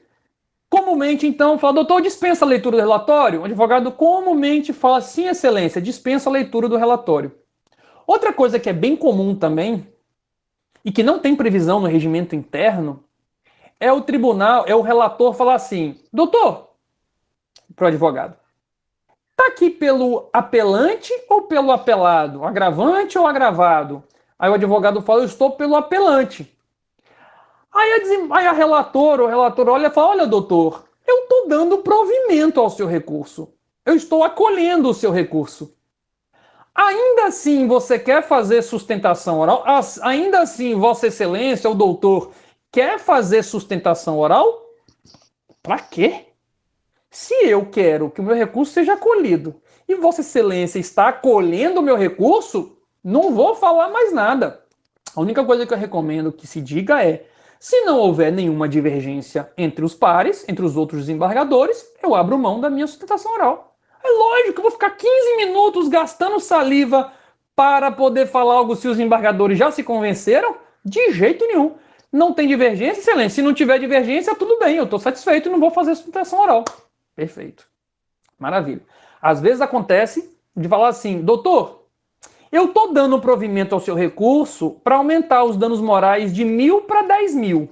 S1: Comumente, então, fala, doutor, dispensa a leitura do relatório? O advogado comumente fala, sim, excelência, dispensa a leitura do relatório. Outra coisa que é bem comum também, e que não tem previsão no regimento interno, é o tribunal, é o relator falar assim, doutor, para o advogado, tá aqui pelo apelante ou pelo apelado? Agravante ou agravado? Aí o advogado fala, eu estou pelo apelante. Aí a relator, o relator olha e fala, olha, doutor, eu estou dando provimento ao seu recurso. Eu estou acolhendo o seu recurso. Ainda assim, você quer fazer sustentação oral? Ainda assim, Vossa Excelência, o doutor, quer fazer sustentação oral? Para quê? Se eu quero que o meu recurso seja acolhido e Vossa Excelência está acolhendo o meu recurso, não vou falar mais nada. A única coisa que eu recomendo que se diga é: se não houver nenhuma divergência entre os pares, entre os outros desembargadores, eu abro mão da minha sustentação oral. É lógico que eu vou ficar 15 minutos gastando saliva para poder falar algo se os embargadores já se convenceram? De jeito nenhum. Não tem divergência, excelência. Se não tiver divergência, tudo bem, eu estou satisfeito e não vou fazer sustentação oral. Perfeito. Maravilha. Às vezes acontece de falar assim, doutor, eu estou dando provimento ao seu recurso para aumentar os danos morais de 1.000 para 10.000.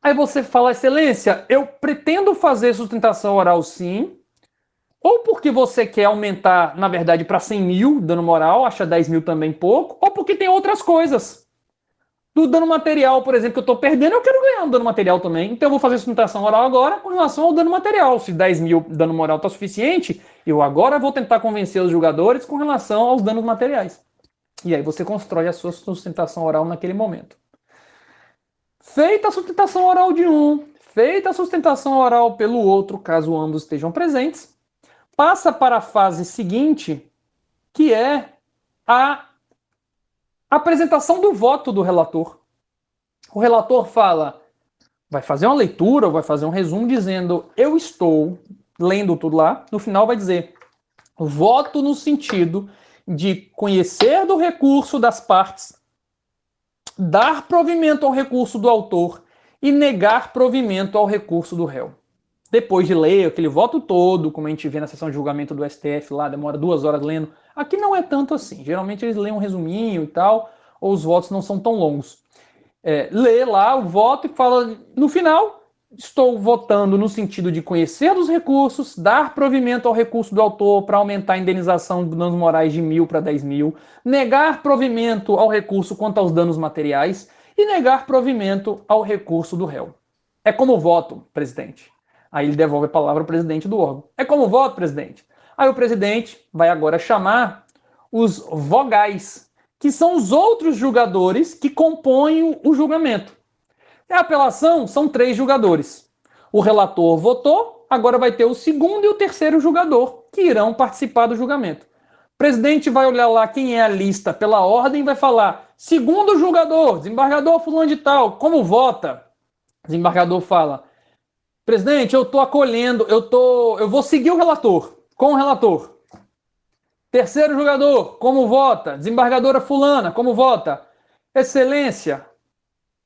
S1: Aí você fala, excelência, eu pretendo fazer sustentação oral sim, ou porque você quer aumentar, na verdade, para 100.000 dano moral, acha 10.000 também pouco, ou porque tem outras coisas. Do dano material, por exemplo, que eu estou perdendo, eu quero ganhar um dano material também. Então eu vou fazer sustentação oral agora com relação ao dano material. Se 10.000 dano moral está suficiente, eu agora vou tentar convencer os julgadores com relação aos danos materiais. E aí você constrói a sua sustentação oral naquele momento. Feita a sustentação oral de um, feita a sustentação oral pelo outro, caso ambos estejam presentes, passa para a fase seguinte, que é a apresentação do voto do relator. O relator fala, vai fazer uma leitura, vai fazer um resumo dizendo, eu estou lendo tudo lá, no final vai dizer, voto no sentido de conhecer do recurso das partes, dar provimento ao recurso do autor e negar provimento ao recurso do réu. Depois de ler aquele voto todo, como a gente vê na sessão de julgamento do STF lá, demora 2 horas lendo, aqui não é tanto assim. Geralmente eles leem um resuminho e tal, ou os votos não são tão longos. Lê lá o voto e fala, no final, estou votando no sentido de conhecer dos recursos, dar provimento ao recurso do autor para aumentar a indenização de danos morais de 1.000 para 10.000, negar provimento ao recurso quanto aos danos materiais e negar provimento ao recurso do réu. É como voto, presidente. Aí ele devolve a palavra ao presidente do órgão. É como voto, presidente. Aí o presidente vai agora chamar os vogais, que são os outros julgadores que compõem o julgamento. A apelação são 3 julgadores. O relator votou, agora vai ter o segundo e o terceiro julgador, que irão participar do julgamento. O presidente vai olhar lá quem é a lista pela ordem e vai falar, segundo julgador, desembargador fulano de tal, como vota? O desembargador fala, presidente, eu estou acolhendo, eu vou seguir o relator, com o relator. Terceiro julgador, como vota? Desembargadora fulana, como vota? Excelência,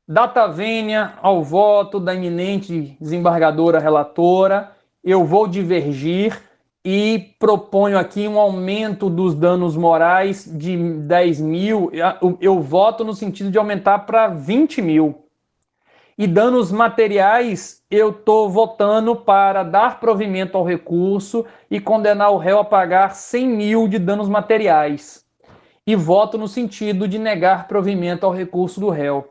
S1: data vênia ao voto da eminente desembargadora relatora, eu vou divergir e proponho aqui um aumento dos danos morais de 10.000, eu voto no sentido de aumentar para 20.000. E danos materiais, eu estou votando para dar provimento ao recurso e condenar o réu a pagar 100.000 de danos materiais. E voto no sentido de negar provimento ao recurso do réu.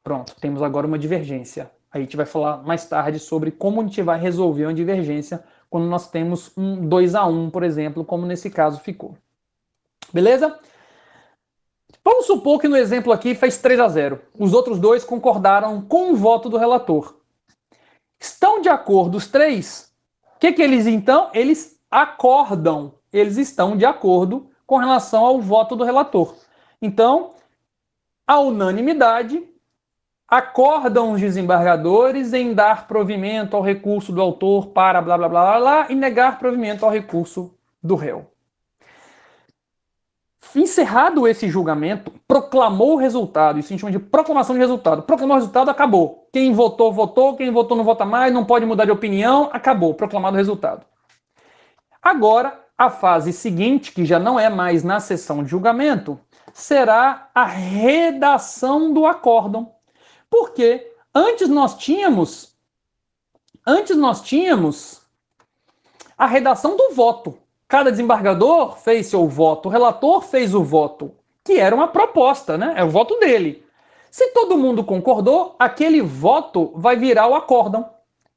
S1: Pronto, temos agora uma divergência. A gente vai falar mais tarde sobre como a gente vai resolver uma divergência quando nós temos um 2-1, por exemplo, como nesse caso ficou. Beleza? Vamos supor que no exemplo aqui fez 3-0. Os outros 2 concordaram com o voto do relator. Estão de acordo os 3? O que eles então? Eles acordam. Eles estão de acordo com relação ao voto do relator. Então, a unanimidade, acordam os desembargadores em dar provimento ao recurso do autor para blá blá blá blá e negar provimento ao recurso do réu. Encerrado esse julgamento, proclamou o resultado, isso a gente chama de proclamação de resultado. Proclamou o resultado, acabou. Quem votou, votou, quem votou não vota mais, não pode mudar de opinião, acabou, proclamado o resultado. Agora, a fase seguinte, que já não é mais na sessão de julgamento, será a redação do acórdão. Porque antes nós tínhamos a redação do voto. Cada desembargador fez seu voto, o relator fez o voto, que era uma proposta, né? É o voto dele. Se todo mundo concordou, aquele voto vai virar o acórdão,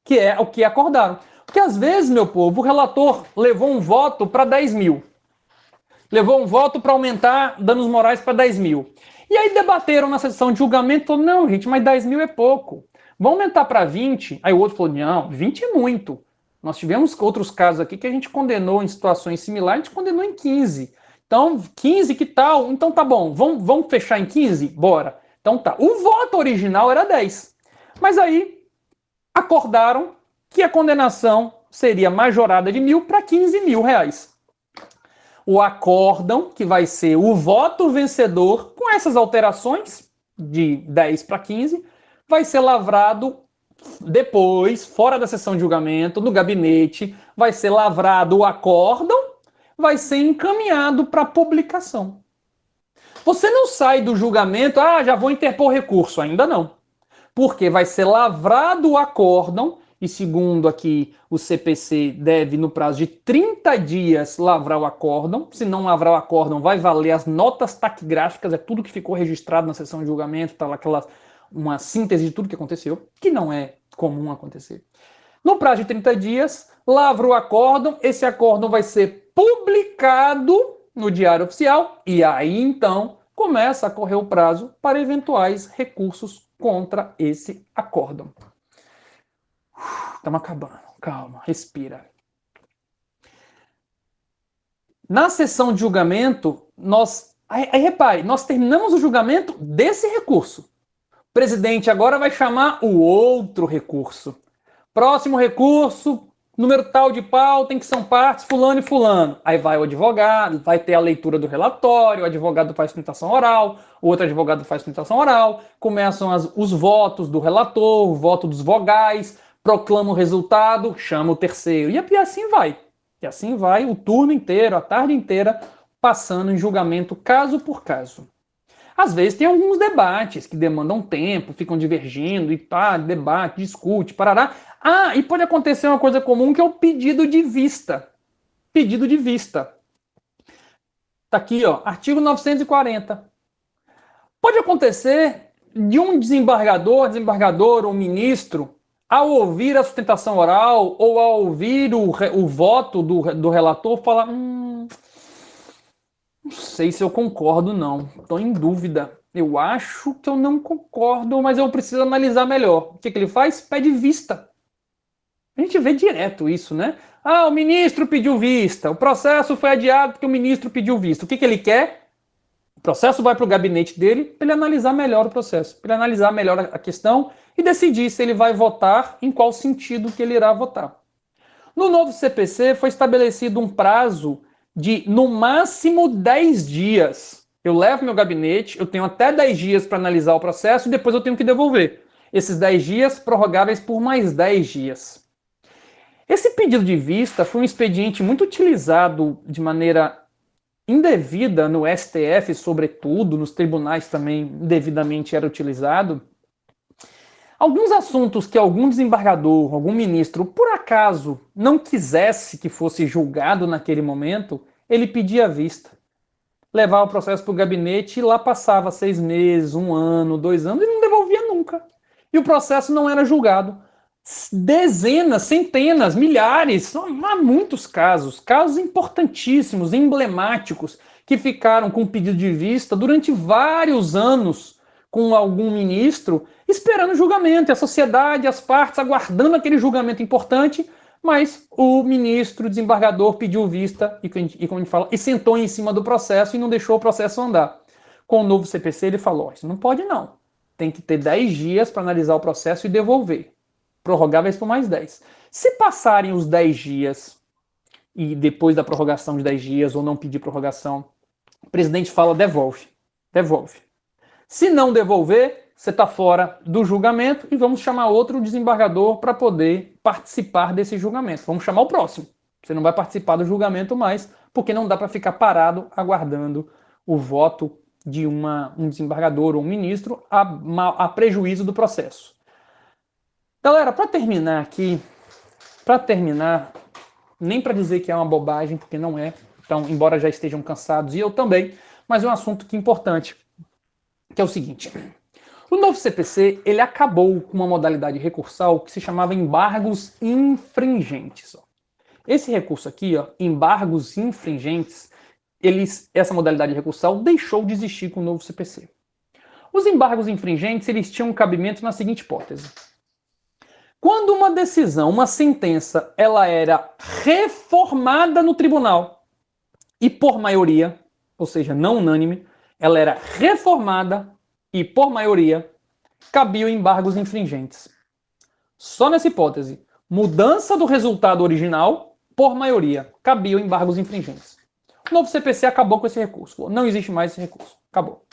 S1: que é o que acordaram. Porque às vezes, meu povo, o relator levou um voto para 10 mil. Levou um voto para aumentar danos morais para 10 mil. E aí debateram na sessão de julgamento, falou, não, gente, mas 10 mil é pouco. Vamos aumentar para 20? Aí o outro falou, não, 20 é muito. Nós tivemos outros casos aqui que a gente condenou em situações similares, a gente condenou em 15. Então, 15, que tal? Então tá bom, vamos fechar em 15? Bora. Então tá. O voto original era 10. Mas aí acordaram que a condenação seria majorada de 1.000 para 15 mil reais. O acórdão, que vai ser o voto vencedor, com essas alterações, de 10 para 15, vai ser lavrado depois, fora da sessão de julgamento, no gabinete, vai ser lavrado o acórdão, vai ser encaminhado para publicação. Você não sai do julgamento, já vou interpor recurso, ainda não. Porque vai ser lavrado o acórdão, e segundo aqui o CPC deve, no prazo de 30 dias, lavrar o acórdão. Se não lavrar o acórdão, vai valer as notas taquigráficas, é tudo que ficou registrado na sessão de julgamento, tá lá uma síntese de tudo que aconteceu, que não é comum acontecer. No prazo de 30 dias, lavra o acórdão, esse acórdão vai ser publicado no Diário Oficial, e aí então começa a correr o prazo para eventuais recursos contra esse acórdão. Estamos acabando. Calma, respira. Na sessão de julgamento, aí repare, nós terminamos o julgamento desse recurso. O presidente agora vai chamar o outro recurso. Próximo recurso, número tal de pauta, em que são partes fulano e fulano. Aí vai o advogado, vai ter a leitura do relatório, o advogado faz sustentação oral, o outro advogado faz sustentação oral, começam os votos do relator, o voto dos vogais, proclama o resultado, chama o terceiro. E assim vai. E assim vai o turno inteiro, a tarde inteira, passando em julgamento caso por caso. Às vezes tem alguns debates que demandam tempo, ficam divergindo, e debate, discute, parará. E pode acontecer uma coisa comum que é o pedido de vista. Pedido de vista. Tá aqui, ó, artigo 940. Pode acontecer de um desembargador ou ministro, ao ouvir a sustentação oral ou ao ouvir o voto do relator, falar: não sei se eu concordo, não. Estou em dúvida. Eu acho que eu não concordo, mas eu preciso analisar melhor. O que ele faz? Pede vista. A gente vê direto isso, né? O ministro pediu vista. O processo foi adiado porque o ministro pediu vista. O que ele quer? O processo vai para o gabinete dele para ele analisar melhor o processo, para ele analisar melhor a questão e decidir se ele vai votar, em qual sentido que ele irá votar. No novo CPC foi estabelecido um prazo de, no máximo, 10 dias. Eu levo meu gabinete, eu tenho até 10 dias para analisar o processo e depois eu tenho que devolver. Esses 10 dias prorrogáveis por mais 10 dias. Esse pedido de vista foi um expediente muito utilizado de maneira indevida no STF, sobretudo, nos tribunais também indevidamente era utilizado. Alguns assuntos que algum desembargador, algum ministro, por acaso não quisesse que fosse julgado naquele momento, ele pedia vista. Levava o processo para o gabinete e lá passava 6 meses, 1 ano, 2 anos e não devolvia nunca. E o processo não era julgado. Dezenas, centenas, milhares, há muitos casos importantíssimos, emblemáticos, que ficaram com pedido de vista durante vários anos com algum ministro, esperando o julgamento, e a sociedade, as partes aguardando aquele julgamento importante, mas o ministro, o desembargador, pediu vista e, como a gente fala, e sentou em cima do processo e não deixou o processo andar. Com o novo CPC ele falou, isso não pode não, tem que ter 10 dias para analisar o processo e devolver. Prorrogáveis por mais 10. Se passarem os 10 dias e depois da prorrogação de 10 dias ou não pedir prorrogação, o presidente fala devolve. Devolve. Se não devolver, você está fora do julgamento e vamos chamar outro desembargador para poder participar desse julgamento. Vamos chamar o próximo. Você não vai participar do julgamento mais, porque não dá para ficar parado aguardando o voto de um desembargador ou um ministro a prejuízo do processo. Galera, para terminar aqui, nem para dizer que é uma bobagem, porque não é, então, embora já estejam cansados, e eu também, mas é um assunto que é importante, que é o seguinte: o novo CPC, ele acabou com uma modalidade recursal que se chamava embargos infringentes. Esse recurso aqui, embargos infringentes, essa modalidade recursal deixou de existir com o novo CPC. Os embargos infringentes, eles tinham um cabimento na seguinte hipótese: quando uma decisão, uma sentença, ela era reformada no tribunal e por maioria, ou seja, não unânime, ela era reformada e por maioria, cabiam embargos infringentes. Só nessa hipótese, mudança do resultado original, por maioria, cabiam embargos infringentes. O novo CPC acabou com esse recurso. Não existe mais esse recurso. Acabou.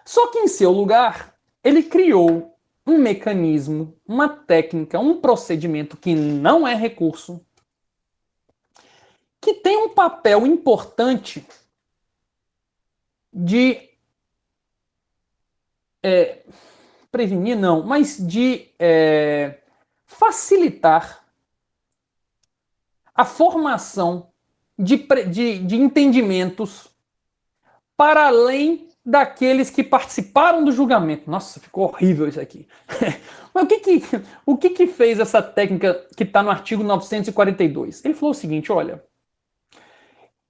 S1: Só que em seu lugar, ele criou um mecanismo, uma técnica, um procedimento que não é recurso, que tem um papel importante de prevenir, não, mas de facilitar a formação de entendimentos para além daqueles que participaram do julgamento. Nossa, ficou horrível isso aqui. Mas o que fez essa técnica que está no artigo 942? Ele falou o seguinte: olha,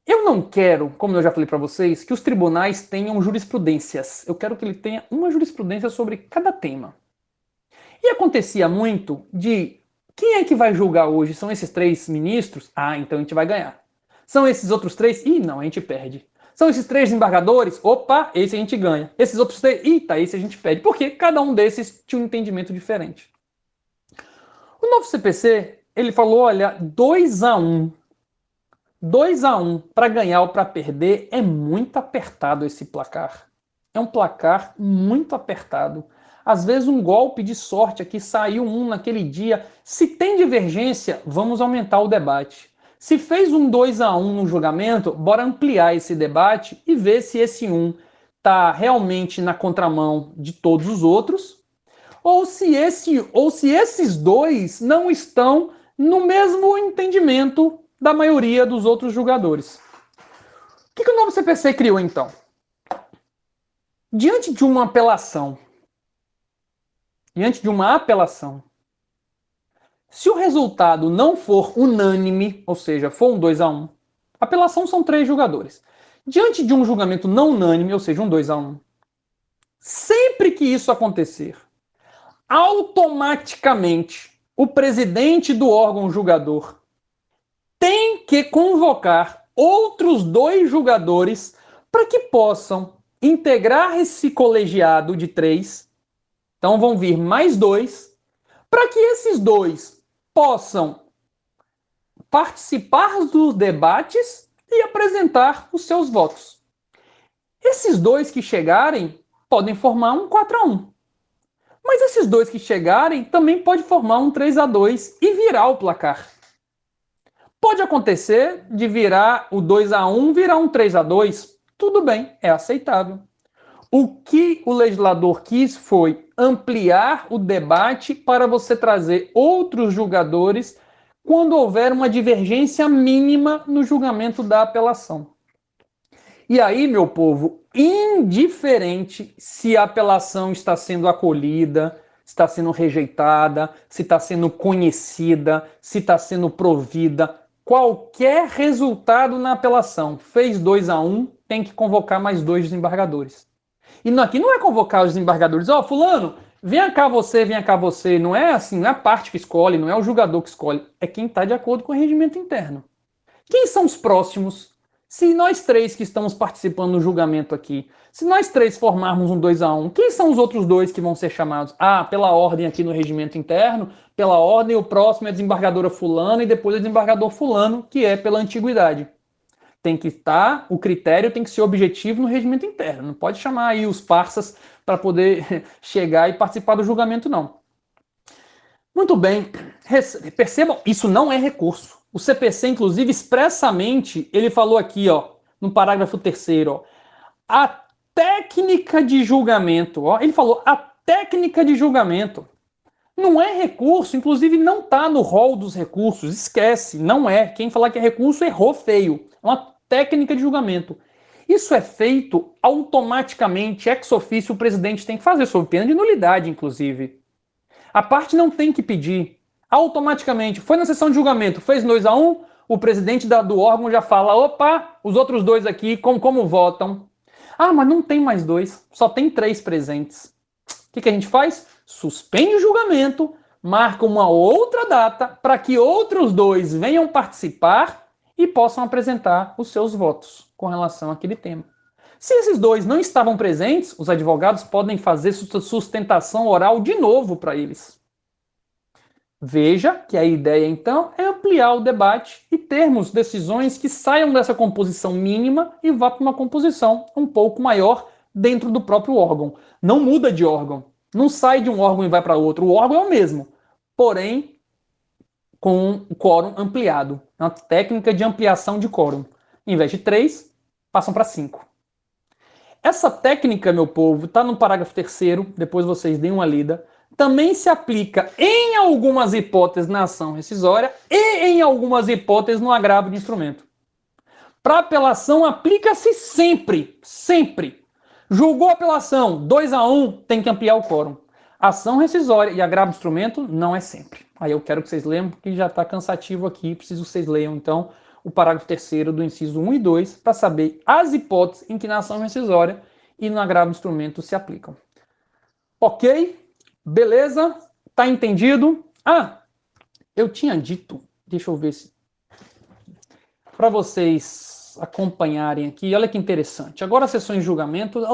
S1: eu não quero, como eu já falei para vocês, que os tribunais tenham jurisprudências. Eu quero que ele tenha uma jurisprudência sobre cada tema. E acontecia muito de quem é que vai julgar hoje? São esses 3 ministros? Ah, então a gente vai ganhar. São esses outros 3? Ih, não, a gente perde. São esses 3 desembargadores? Opa, esse a gente ganha. Esses outros 3? Eita, esse a gente perde. Porque cada um desses tinha um entendimento diferente. O novo CPC, ele falou, olha, 2-1. 2-1 para ganhar ou para perder é muito apertado esse placar. É um placar muito apertado. Às vezes um golpe de sorte aqui, saiu um naquele dia. Se tem divergência, vamos aumentar o debate. Se fez um 2-1 no julgamento, bora ampliar esse debate e ver se esse um está realmente na contramão de todos os outros, ou se esses 2 não estão no mesmo entendimento da maioria dos outros julgadores. O que o novo CPC criou então? Diante de uma apelação, se o resultado não for unânime, ou seja, for um 2-1, apelação são 3 julgadores. Diante de um julgamento não unânime, ou seja, um 2-1, sempre que isso acontecer, automaticamente o presidente do órgão julgador tem que convocar outros 2 julgadores para que possam integrar esse colegiado de 3. Então vão vir mais 2, para que esses 2 possam participar dos debates e apresentar os seus votos. Esses 2 que chegarem podem formar um 4-1. Mas esses 2 que chegarem também podem formar um 3-2 e virar o placar. Pode acontecer de virar o 2-1, virar um 3-2. Tudo bem, é aceitável. O que o legislador quis foi ampliar o debate para você trazer outros julgadores quando houver uma divergência mínima no julgamento da apelação. E aí, meu povo, indiferente se a apelação está sendo acolhida, está sendo rejeitada, se está sendo conhecida, se está sendo provida, qualquer resultado na apelação, fez 2-1, tem que convocar mais 2 desembargadores. E aqui não é convocar os desembargadores, fulano, vem cá você, não é assim, não é a parte que escolhe, não é o julgador que escolhe, é quem está de acordo com o regimento interno. Quem são os próximos? Se nós 3 que estamos participando do julgamento aqui, se nós 3 formarmos um 2-1, quem são os outros 2 que vão ser chamados? Pela ordem aqui no regimento interno, pela ordem o próximo é a desembargadora fulano e depois o desembargador fulano, que é pela antiguidade. tem que estar, o critério tem que ser objetivo no regimento interno. Não pode chamar aí os parças para poder chegar e participar do julgamento, não. Muito bem. Percebam, isso não é recurso. O CPC, inclusive, expressamente, ele falou aqui, ó, no parágrafo 3º, ó, a técnica de julgamento, ó, ele falou a técnica de julgamento. Não é recurso, inclusive não está no rol dos recursos, esquece, não é. Quem falar que é recurso errou feio. É uma técnica de julgamento. Isso é feito automaticamente, ex officio, o presidente tem que fazer, sob pena de nulidade, inclusive. A parte não tem que pedir. Automaticamente, foi na sessão de julgamento, fez 2-1, o presidente do órgão já fala, opa, os outros dois aqui, como votam? Ah, mas não tem mais 2, só tem 3 presentes. O que a gente faz? Suspende o julgamento, marca uma outra data para que outros 2 venham participar e possam apresentar os seus votos com relação àquele tema. Se esses 2 não estavam presentes, os advogados podem fazer sustentação oral de novo para eles. Veja que a ideia, então, é ampliar o debate e termos decisões que saiam dessa composição mínima e vá para uma composição um pouco maior dentro do próprio órgão. Não muda de órgão. Não sai de um órgão e vai para outro. O órgão é o mesmo, porém com o quórum ampliado. É uma técnica de ampliação de quórum. Em vez de 3, passam para 5. Essa técnica, meu povo, está no parágrafo 3º, depois vocês deem uma lida, também se aplica em algumas hipóteses na ação rescisória e em algumas hipóteses no agravo de instrumento. Para apelação, aplica-se sempre, sempre. Julgou a apelação, 2-1, tem que ampliar o quórum. Ação rescisória e agravo de instrumento não é sempre. Aí eu quero que vocês leiam, porque já está cansativo aqui, preciso que vocês leiam, então, o parágrafo 3º do inciso 1 e 2, para saber as hipóteses em que na ação rescisória e no agravo de instrumento se aplicam. Ok? Beleza? Tá entendido? Ah, eu tinha dito, deixa eu ver se... para vocês acompanharem aqui, olha que interessante. Agora as sessões de julgamento,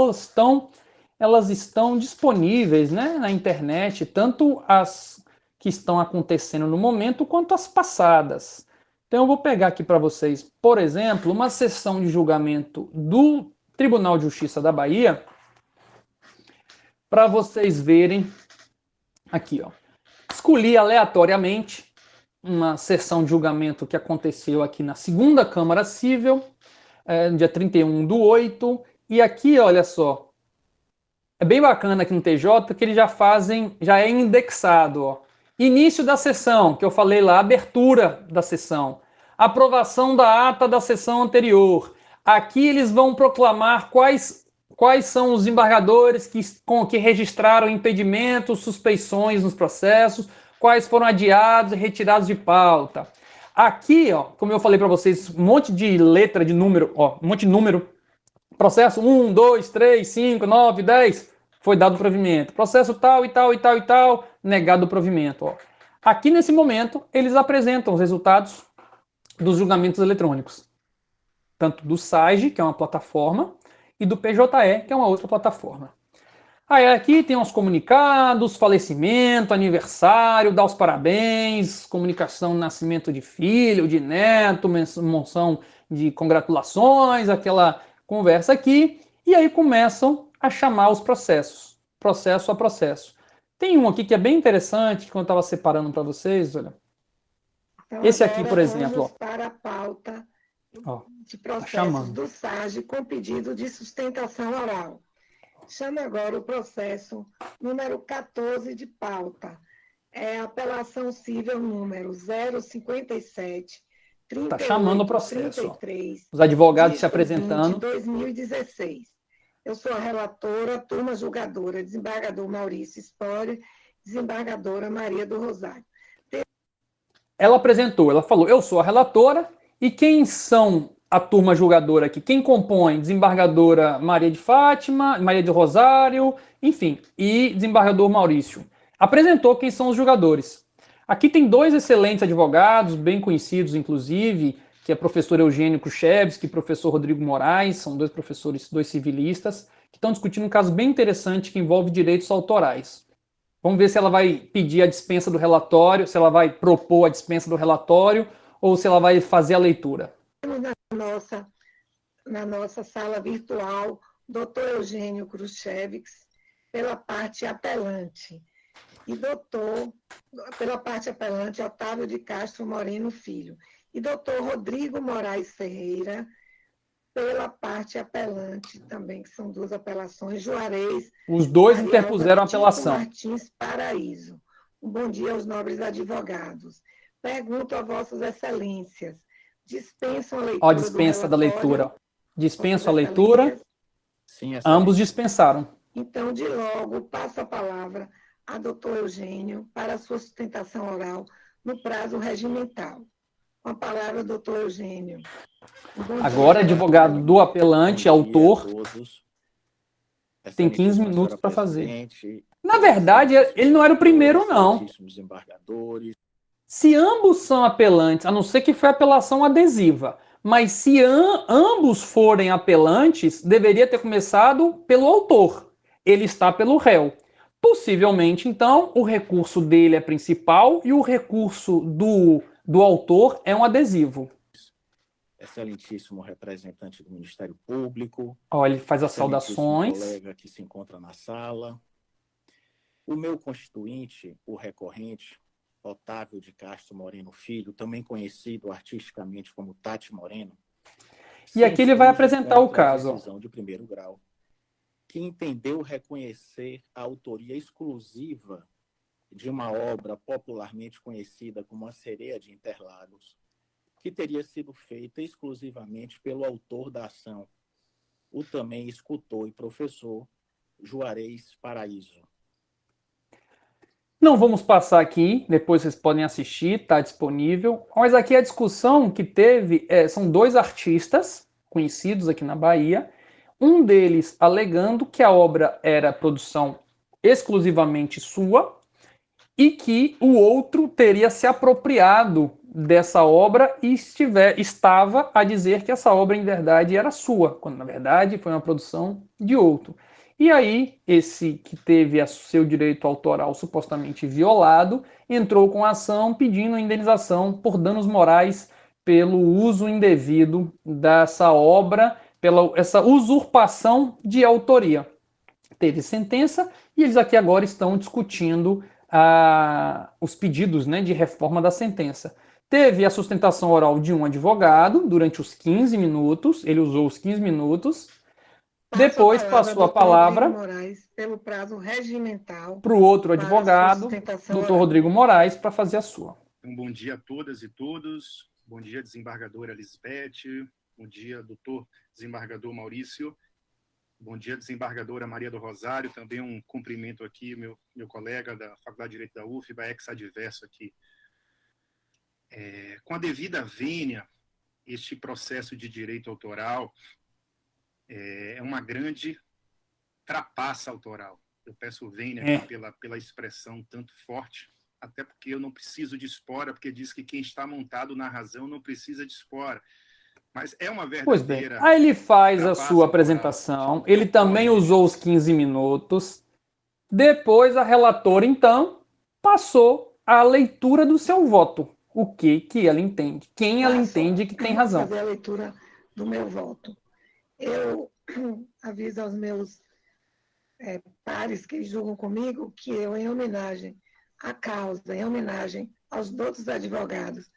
S1: elas estão disponíveis, né, na internet, tanto as que estão acontecendo no momento, quanto as passadas. Então eu vou pegar aqui para vocês, por exemplo, uma sessão de julgamento do Tribunal de Justiça da Bahia, para vocês verem aqui, ó. Escolhi aleatoriamente uma sessão de julgamento que aconteceu aqui na 2ª Câmara Cível, no dia 31/8, e aqui, olha só, é bem bacana aqui no TJ que eles já é indexado, ó. Início da sessão, que eu falei lá, abertura da sessão, aprovação da ata da sessão anterior. Aqui eles vão proclamar quais são os embargadores que registraram impedimentos, suspeições nos processos, quais foram adiados e retirados de pauta. Aqui, ó, como eu falei para vocês, um monte de letra, de número, ó, um monte de número. Processo 1, 2, 3, 5, 9, 10, foi dado o provimento. Processo tal e tal e tal e tal, negado o provimento. Ó. Aqui, nesse momento, eles apresentam os resultados dos julgamentos eletrônicos. Tanto do SAGE, que é uma plataforma, e do PJE, que é uma outra plataforma. Aí aqui tem os comunicados, falecimento, aniversário, dar os parabéns, comunicação, nascimento de filho, de neto, menção de congratulações, aquela conversa aqui, e aí começam a chamar os processos, processo a processo. Tem um aqui que é bem interessante, que eu estava separando para vocês, olha.
S2: Então,
S1: esse aqui, por exemplo.
S2: Vamos para a pauta de processos
S1: tá
S2: do SAGE com pedido de sustentação oral. Chama agora o processo número 14 de pauta. É apelação cível número 057
S1: Está chamando o processo.
S2: 33,
S1: os advogados se apresentando.
S2: 2016. Eu sou a relatora, turma julgadora, desembargador Maurício Spori, desembargadora Maria do Rosário.
S1: Ela apresentou, ela falou, eu sou a relatora, e quem são a turma julgadora aqui? Quem compõe? Desembargadora Maria de Fátima, Maria de Rosário, enfim, e desembargador Maurício. Apresentou quem são os julgadores. Aqui tem 2 excelentes advogados, bem conhecidos, inclusive, que é professor Eugênio Kruszewski e professor Rodrigo Moraes, são 2 professores, 2 civilistas, que estão discutindo um caso bem interessante que envolve direitos autorais. Vamos ver se ela vai pedir a dispensa do relatório, se ela vai propor a dispensa do relatório, ou se ela vai fazer a leitura.
S2: Temos na nossa na nossa sala virtual, doutor Eugênio Khrushchevix, pela parte apelante, e pela parte apelante, Otávio de Castro Moreno Filho, e doutor Rodrigo Moraes Ferreira, pela parte apelante também, que são duas apelações, Juarez
S1: Os dois
S2: Marialva
S1: interpuseram
S2: Tito
S1: apelação.
S2: Martins Paraíso. Um bom dia aos nobres advogados. Pergunto a vossas excelências, dispensam a leitura
S1: Dispensa da
S2: do relatório?
S1: leitura. Dispenso a
S2: Vossas
S1: leitura.
S2: excelências?
S3: Sim,
S1: Ambos dispensaram.
S2: Então, de logo, passo a palavra a doutor Eugênio para a sua sustentação oral no prazo regimental. Com a palavra, doutor Eugênio.
S1: Agora, advogado do apelante, autor, tem 15 minutos para fazer. Na verdade, ele não era o primeiro, não. Se ambos são apelantes, a não ser que foi apelação adesiva, mas se ambos forem apelantes, deveria ter começado pelo autor. Ele está pelo réu. Possivelmente, então, o recurso dele é principal e o recurso do autor é um adesivo.
S3: Excelentíssimo representante do Ministério Público.
S1: Ele faz as saudações.
S3: Colega que se encontra na sala. O meu constituinte, o recorrente, Otávio de Castro Moreno Filho, também conhecido artisticamente como Tati Moreno.
S1: E aqui ele vai apresentar o caso.
S3: Decisão de primeiro grau, que entendeu reconhecer a autoria exclusiva de uma obra popularmente conhecida como A Sereia de Interlagos, que teria sido feita exclusivamente pelo autor da ação, o também escultor e professor Juarez Paraíso.
S1: Não vamos passar aqui, depois vocês podem assistir, está disponível. Mas aqui a discussão que teve são dois artistas conhecidos aqui na Bahia, um deles alegando que a obra era produção exclusivamente sua e que o outro teria se apropriado dessa obra e estava a dizer que essa obra em verdade era sua, quando na verdade foi uma produção de outro. E aí, esse que teve seu direito autoral supostamente violado, entrou com a ação pedindo indenização por danos morais pelo uso indevido dessa obra, pela essa usurpação de autoria. Teve sentença e eles aqui agora estão discutindo os pedidos, né, de reforma da sentença. Teve a sustentação oral de um advogado durante os 15 minutos, ele usou os 15 minutos. Depois passou a palavra
S2: pelo prazo regimental
S1: para o outro advogado, doutor Rodrigo Moraes, para fazer a sua.
S4: Bom dia a todas e todos. Bom dia, desembargadora Lisbeth. Bom dia, doutor desembargador Maurício. Bom dia, desembargadora Maria do Rosário. Também um cumprimento aqui, meu colega da Faculdade de Direito da UFBA, ex-adverso aqui. Com a devida vênia, este processo de direito autoral é uma grande trapaça autoral. Eu peço vênia pela expressão tanto forte, até porque eu não preciso de espora, porque diz que quem está montado na razão não precisa de espora. Mas é uma verdadeira...
S1: Pois bem, aí ele faz a sua apresentação, ele também usou os 15 minutos, depois a relatora, então, passou a leitura do seu voto. O que ela entende? Quem ela entende que tem razão?
S2: Fazer a leitura do meu voto. Eu aviso aos meus pares que julgam comigo que eu, em homenagem à causa, em homenagem aos outros advogados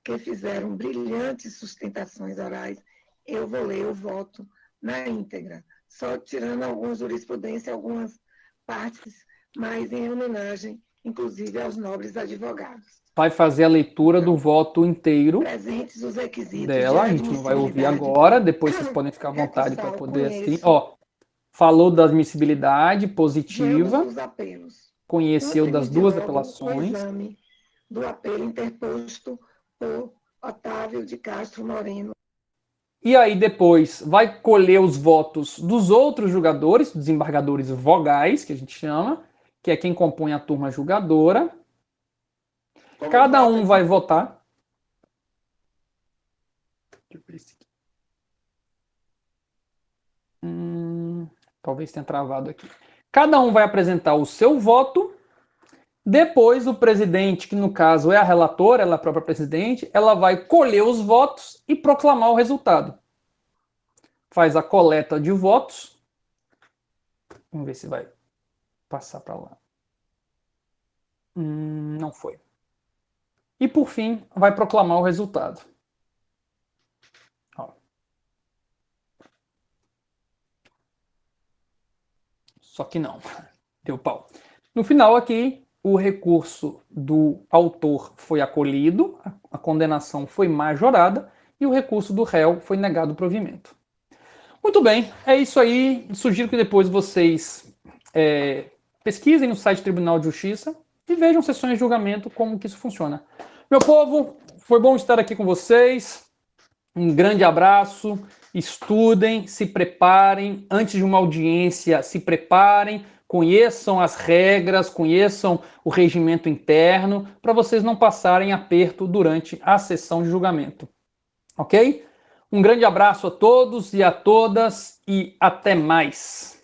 S2: que fizeram brilhantes sustentações orais, eu vou ler o voto na íntegra, só tirando algumas jurisprudências, algumas partes, mas em homenagem, inclusive, aos nobres advogados.
S1: Vai fazer a leitura do voto inteiro
S2: presentes os requisitos
S1: dela, a gente não vai ouvir agora, depois vocês podem ficar à vontade para poder assim. Falou da admissibilidade positiva, conheceu das duas apelações.
S2: O exame do apelo interposto por Otávio de Castro Moreno.
S1: E aí depois vai colher os votos dos outros julgadores, desembargadores vogais, que a gente chama, que é quem compõe a turma julgadora. Cada um vai votar. Talvez tenha travado aqui. Cada um vai apresentar o seu voto. Depois, o presidente, que no caso é a relatora, ela é a própria presidente, ela vai colher os votos e proclamar o resultado. faz a coleta de votos. Vamos ver se vai passar para lá. Não foi. E, por fim, vai proclamar o resultado. Ó. Só que não. Deu pau. No final aqui, o recurso do autor foi acolhido, a condenação foi majorada e o recurso do réu foi negado o provimento. Muito bem, é isso aí. Sugiro que depois vocês pesquisem no site do Tribunal de Justiça e vejam sessões de julgamento como que isso funciona. Meu povo, foi bom estar aqui com vocês. Um grande abraço. Estudem, se preparem. Antes de uma audiência, se preparem. Conheçam as regras, conheçam o regimento interno, para vocês não passarem aperto durante a sessão de julgamento. Ok? Um grande abraço a todos e a todas e até mais.